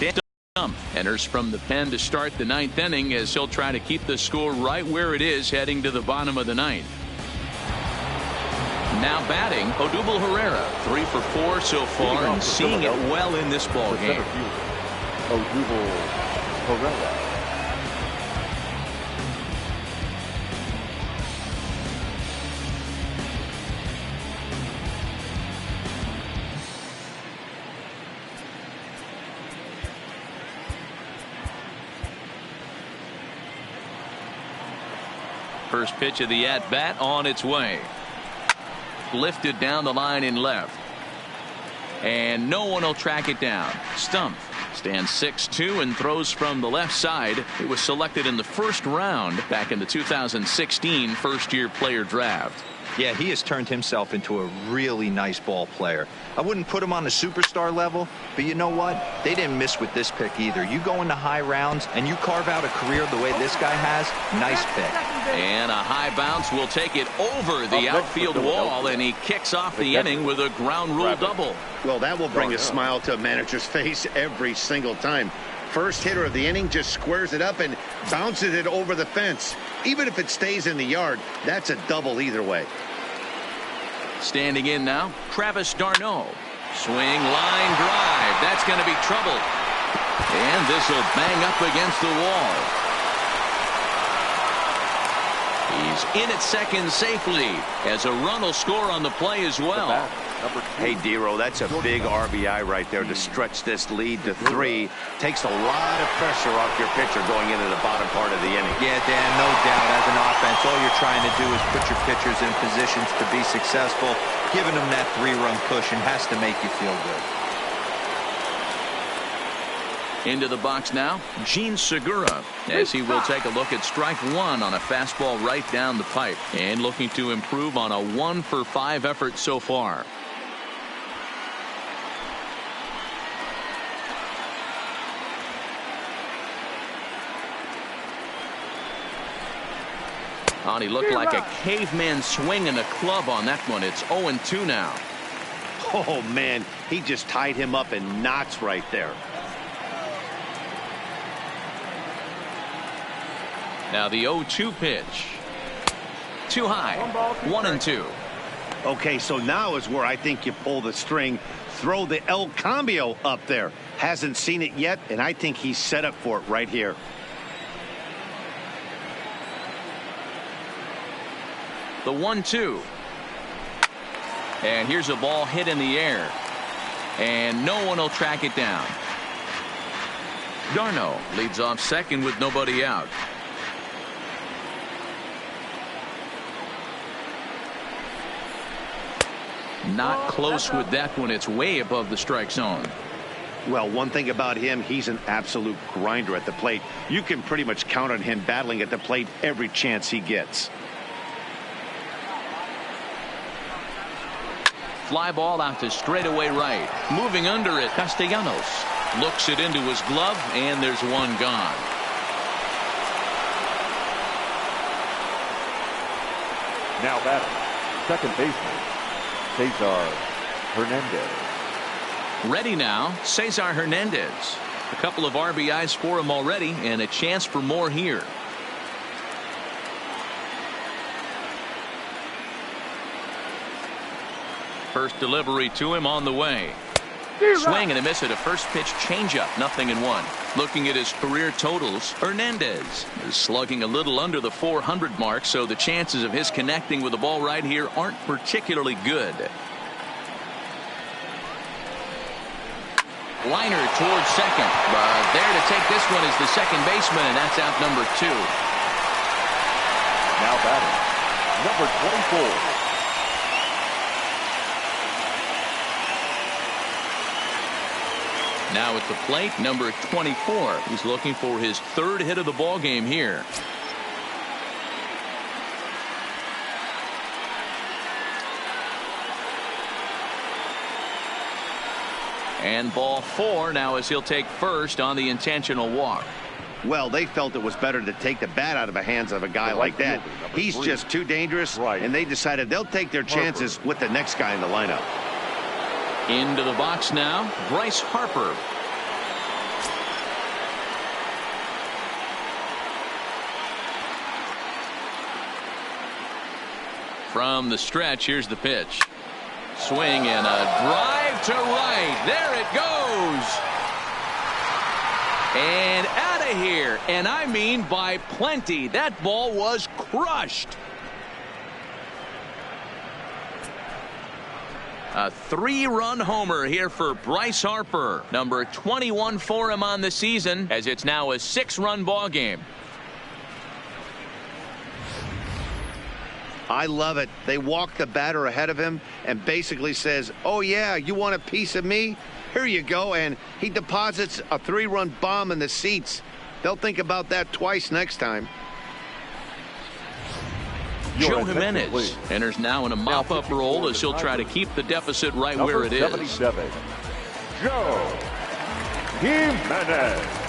Dan Stumpf enters from the pen to start the 9th inning as he'll try to keep the score right where it is heading to the bottom of the 9th. Now batting, Odubel Herrera, 3 for 4 so far, and seeing it well in this ball game. Odubel Herrera. First pitch of the at-bat on its way. Lifted down the line in left. And no one will track it down. Stumpf stands 6'2" and throws from the left side. It was selected in the first round back in the 2016 first-year player draft. Yeah, he has turned himself into a really nice ball player. I wouldn't put him on the superstar level, but you know what? They didn't miss with this pick either. You go into high rounds and you carve out a career the way this guy has, nice pick. And a high bounce will take it over the outfield wall, and he kicks off the inning with a ground rule double. Well, that will bring a smile to a manager's face every single time. First hitter of the inning just squares it up and bounces it over the fence. Even if it stays in the yard, that's a double either way. Standing in now, Travis d'Arnaud. Swing, line drive. That's going to be trouble. And this will bang up against the wall. He's in at second safely as a run will score on the play as well. Hey, Dero, that's a big RBI right there to stretch this lead to 3. Takes a lot of pressure off your pitcher going into the bottom part of the inning. Yeah, Dan, no doubt. As an offense, all you're trying to do is put your pitchers in positions to be successful. Giving them that 3-run cushion has to make you feel good. Into the box now, Gene Segura, as he will take a look at strike 1 on a fastball right down the pipe, and looking to improve on a 1-for-5 effort so far. Oh, he looked like a caveman swinging a club on that one. It's 0-2 now. Oh, man, he just tied him up in knots right there. Now the 0-2 pitch. Too high. 1-2. Okay, so now is where I think you pull the string. Throw the El Cambio up there. Hasn't seen it yet, and I think he's set up for it right here. The 1-2. And here's a ball hit in the air. And no one will track it down. d'Arnaud leads off second with nobody out. Not close with that one. It's way above the strike zone. Well, one thing about him, he's an absolute grinder at the plate. You can pretty much count on him battling at the plate every chance he gets. Fly ball out to straightaway right. Moving under it, Castellanos looks it into his glove, and there's one gone. Now batting, second baseman, Cesar Hernandez. Ready now, Cesar Hernandez. A couple of RBIs for him already, and a chance for more here. First delivery to him on the way. Swing and a miss at a first pitch changeup. 0-1. Looking at his career totals, Hernandez is slugging a little under the 400 mark, so the chances of his connecting with the ball right here aren't particularly good. Liner towards second, but there to take this one is the second baseman, and that's out number 2. Now batting, number 24. Now at the plate, number 24. He's looking for his third hit of the ball game here. And ball 4 now as he'll take first on the intentional walk. Well, they felt it was better to take the bat out of the hands of a guy like that. He's just too dangerous, and they decided they'll take their chances with the next guy in the lineup. Into the box now, Bryce Harper. From the stretch, here's the pitch. Swing and a drive to right. There it goes. And out of here. And I mean by plenty. That ball was crushed. A 3-run homer here for Bryce Harper. Number 21 for him on the season, as it's now a 6-run ball game. I love it. They walk the batter ahead of him and basically says, oh yeah, you want a piece of me? Here you go. And he deposits a 3-run bomb in the seats. They'll think about that twice next time. Joe Jimenez enters now in a mop-up role as he'll try to keep the deficit right where it is. 77, Joe Jimenez.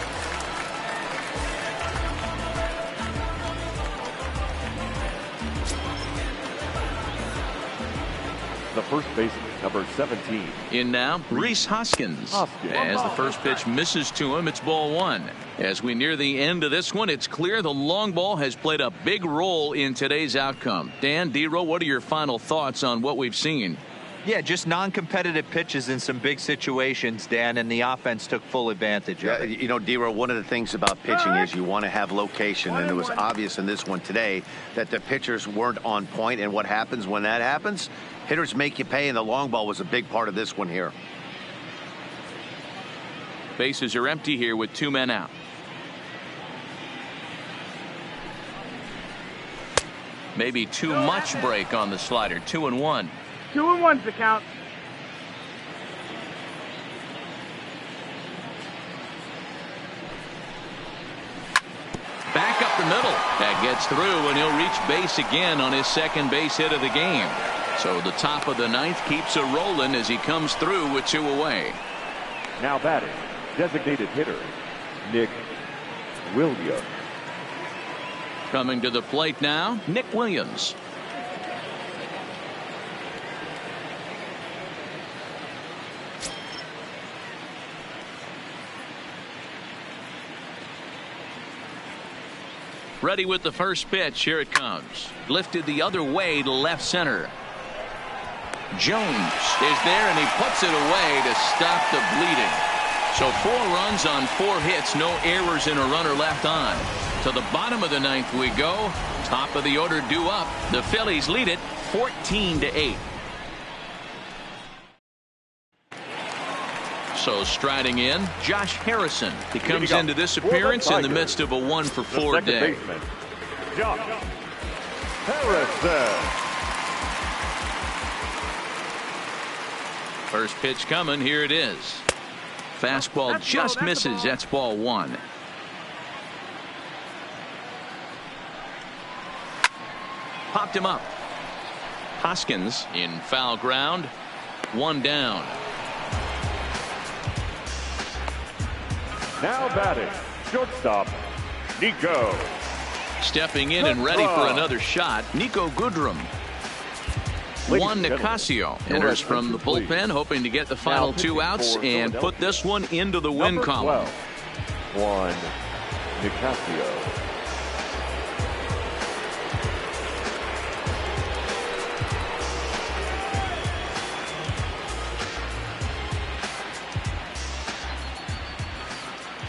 The first baseman, number 17. In now, Rhys Hoskins. As the first pitch misses to him, it's ball 1. As we near the end of this one, it's clear the long ball has played a big role in today's outcome. Dan, D-Row, what are your final thoughts on what we've seen? Yeah, just non-competitive pitches in some big situations, Dan, and the offense took full advantage of it. You know, D-Row, one of the things about pitching is you want to have location, and it was obvious in this one today that the pitchers weren't on point, and what happens when that happens? Hitters make you pay, and the long ball was a big part of this one here. Bases are empty here with 2 men out. Maybe too much break on the slider. 2-1. 2-1's the count. Back up the middle. That gets through, and he'll reach base again on his second base hit of the game. So the top of the 9th keeps a rolling as he comes through with 2 away. Now batting, designated hitter, Nick Williams. Coming to the plate now, Nick Williams. Ready with the first pitch. Here it comes. Lifted the other way to left center. Jones is there, and he puts it away to stop the bleeding. So 4 runs on 4 hits, no errors, and a runner left on. To the bottom of the 9th we go. Top of the order due up. The Phillies lead it 14-8. So striding in, Josh Harrison. He comes into this appearance in the midst of a 1-for-4 day. Baseman, Josh Harrison. First pitch coming. Here it is. Fastball just misses. That's ball one. Popped him up. Hoskins in foul ground. One down. Now batting, shortstop, Nico. Stepping in and ready for another shot, Nico Goodrum. Juan Nicasio enters from the bullpen, hoping to get the final two outs and put this one into the win column. Juan Nicasio.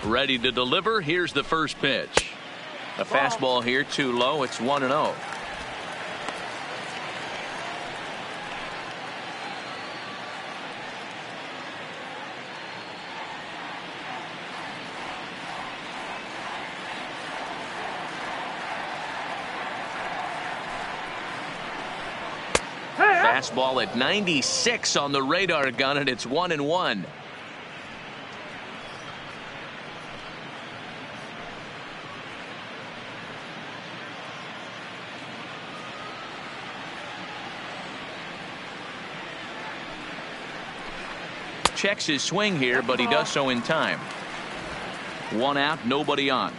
Ready to deliver. Here's the first pitch. A fastball here, too low. It's 1-0. Fastball at 96 on the radar gun, and it's 1-1. Checks his swing here, but he does so in time. One out, nobody on.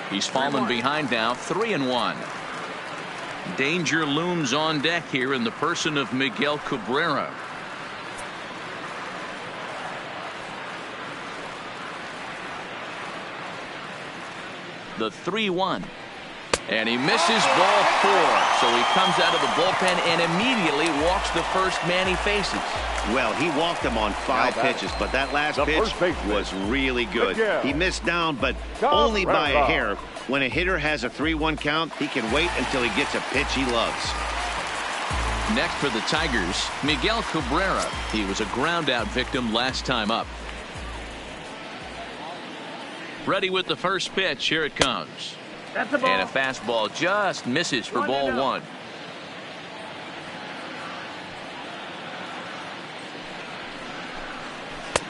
He's fallen behind now, 3-1. Danger looms on deck here in the person of Miguel Cabrera. The 3-1. And he misses ball four. So he comes out of the bullpen and immediately walks the first man he faces. Well, he walked him on 5 pitches, but that last pitch was really good. He missed down, but only by a hair. When a hitter has a 3-1 count, he can wait until he gets a pitch he loves. Next for the Tigers, Miguel Cabrera. He was a ground out victim last time up. Ready with the first pitch. Here it comes. And a fastball just misses for ball one.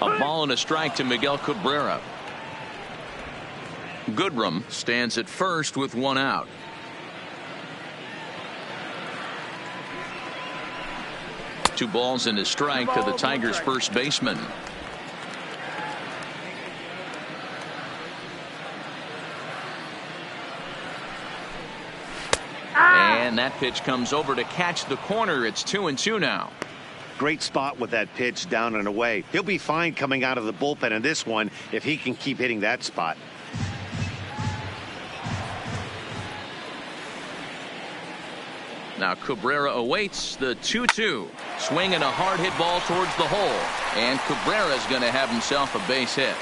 A ball and a strike to Miguel Cabrera. Goodrum stands at first with one out. Two balls and a strike to the Tigers' first baseman. And that pitch comes over to catch the corner. It's 2-2 now. Great spot with that pitch down and away. He'll be fine coming out of the bullpen in this one if he can keep hitting that spot. Now Cabrera awaits the 2-2. Swing and a hard hit ball towards the hole. And Cabrera's going to have himself a base hit.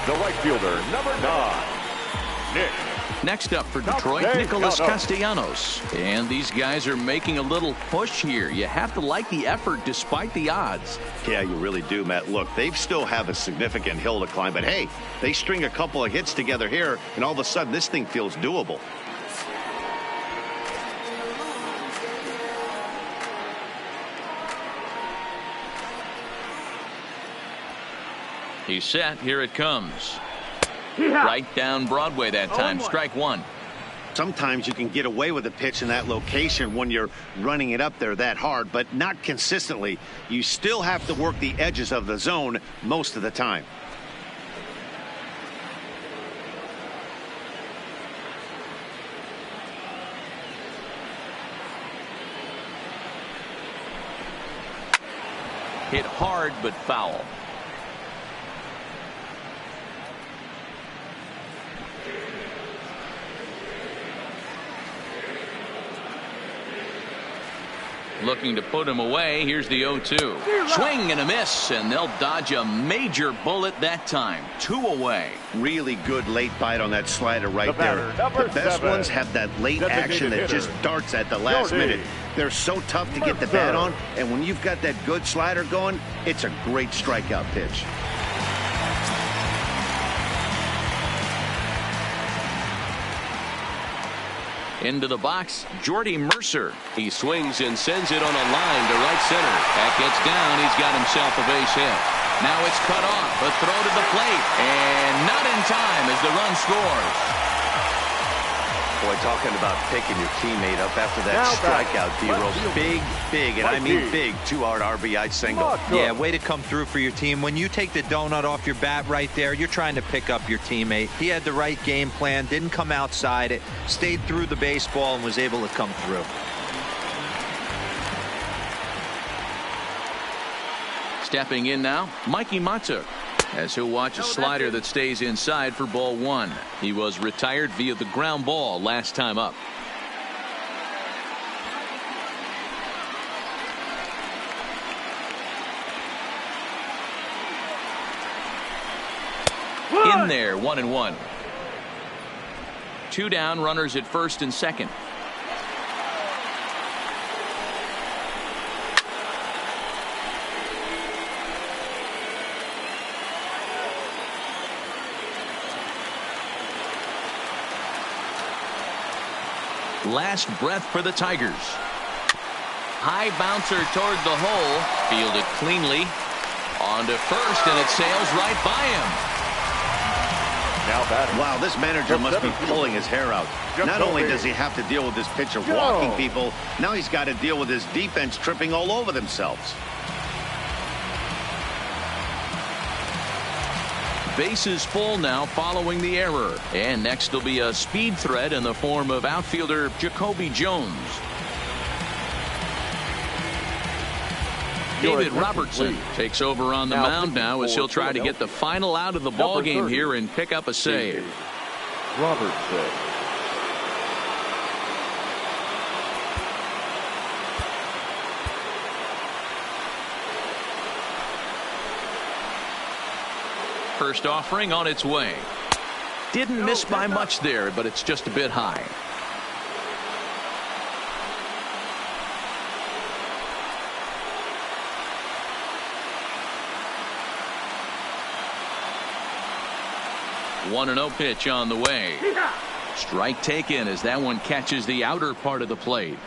The right fielder, number 9, Nick. Next up for Detroit, Nicholas Castellanos. And these guys are making a little push here. You have to like the effort despite the odds. Yeah, you really do, Matt. Look, they still have a significant hill to climb, but hey, they string a couple of hits together here, and all of a sudden this thing feels doable. He's set. Here it comes. Right down Broadway that time. Strike one. Sometimes you can get away with a pitch in that location when you're running it up there that hard, but not consistently. You still have to work the edges of the zone most of the time. Hit hard but foul. Looking to put him away. Here's the 0-2. Swing and a miss, and they'll dodge a major bullet that time. 2 away. Really good late bite on that slider right there. The best ones have that late action that just darts at the last minute. They're so tough to get the bat on, and when you've got that good slider going, it's a great strikeout pitch. Into the box, Jordy Mercer. He swings and sends it on a line to right center. That gets down. He's got himself a base hit. Now it's cut off. A throw to the plate. And not in time as the run scores. Boy, talking about picking your teammate up after that strikeout, D-Rose. Big, and I mean big, 2-out RBI single. Yeah, way to come through for your team. When you take the donut off your bat right there, you're trying to pick up your teammate. He had the right game plan, didn't come outside it, stayed through the baseball, and was able to come through. Stepping in now, Mikey Matuk, as he'll watch a slider that stays inside for ball one. He was retired via the ground ball last time up. In there, 1-1. 2 down, runners at first and second. Last breath for the Tigers. High bouncer toward the hole. Fielded cleanly. On to first, and it sails right by him. Wow, this manager must be pulling his hair out. Not only does he have to deal with this pitcher walking people, now he's got to deal with his defense tripping all over themselves. Bases full now following the error. And next will be a speed threat in the form of outfielder Jacoby Jones. David Robertson takes over on the mound now as he'll try to get the final out of the ball game here and pick up a save. Robertson. First offering on its way. Didn't miss by much there, but it's just a bit high. One 1-0 pitch on the way. Strike taken as that one catches the outer part of the plate.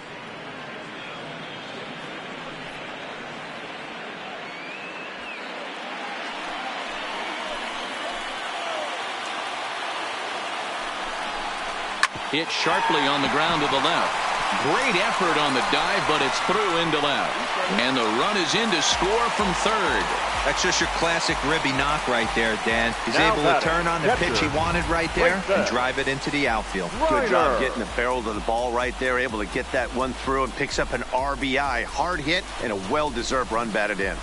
Hit sharply on the ground to the left. Great effort on the dive, but it's through into left. And the run is in to score from third. That's just your classic ribby knock right there, Dan. He's able to turn on the pitch he wanted right there and drive it into the outfield. Good job getting the barrel to the ball right there, able to get that one through and picks up an RBI. Hard hit and a well-deserved run batted in.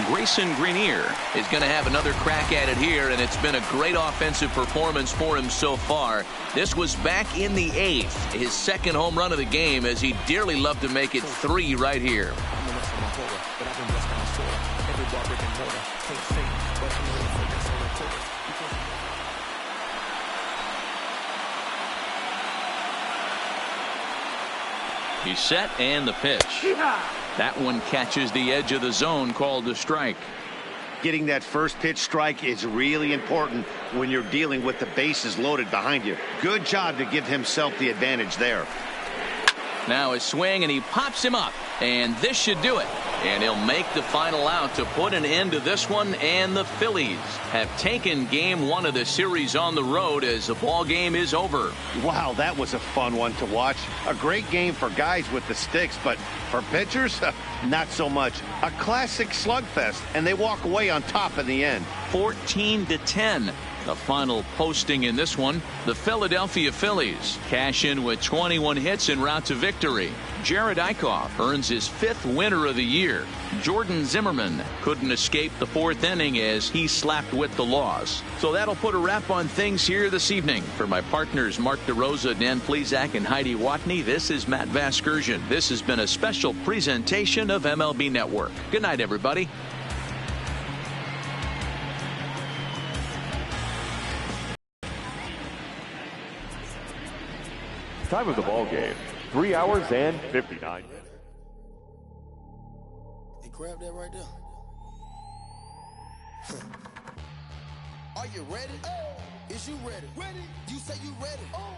Grayson Greenier is going to have another crack at it here, and it's been a great offensive performance for him so far. This was back in the 8th, his second home run of the game, as he dearly loved to make it 3 right here. He's set, and the pitch. That one catches the edge of the zone, called a strike. Getting that first pitch strike is really important when you're dealing with the bases loaded behind you. Good job to give himself the advantage there. Now a swing, and he pops him up, and this should do it. And he'll make the final out to put an end to this one, and the Phillies have taken game 1 of the series on the road as the ball game is over. Wow, that was a fun one to watch. A great game for guys with the sticks, but for pitchers, not so much. A classic slugfest, and they walk away on top in the end. 14-10. The final posting in this one. The Philadelphia Phillies cash in with 21 hits en route to victory. Jared Eichhoff earns his 5th winner of the year. Jordan Zimmerman couldn't escape the 4th inning as he slapped with the loss. So that'll put a wrap on things here this evening. For my partners Mark DeRosa, Dan Plesac, and Heidi Watney, this is Matt Vasgersian. This has been a special presentation of MLB Network. Good night, everybody. Time of the ball game, 3 hours and 59 minutes. Hey, grab that right there. Are you ready? Oh. Is you ready? Ready. You say you ready.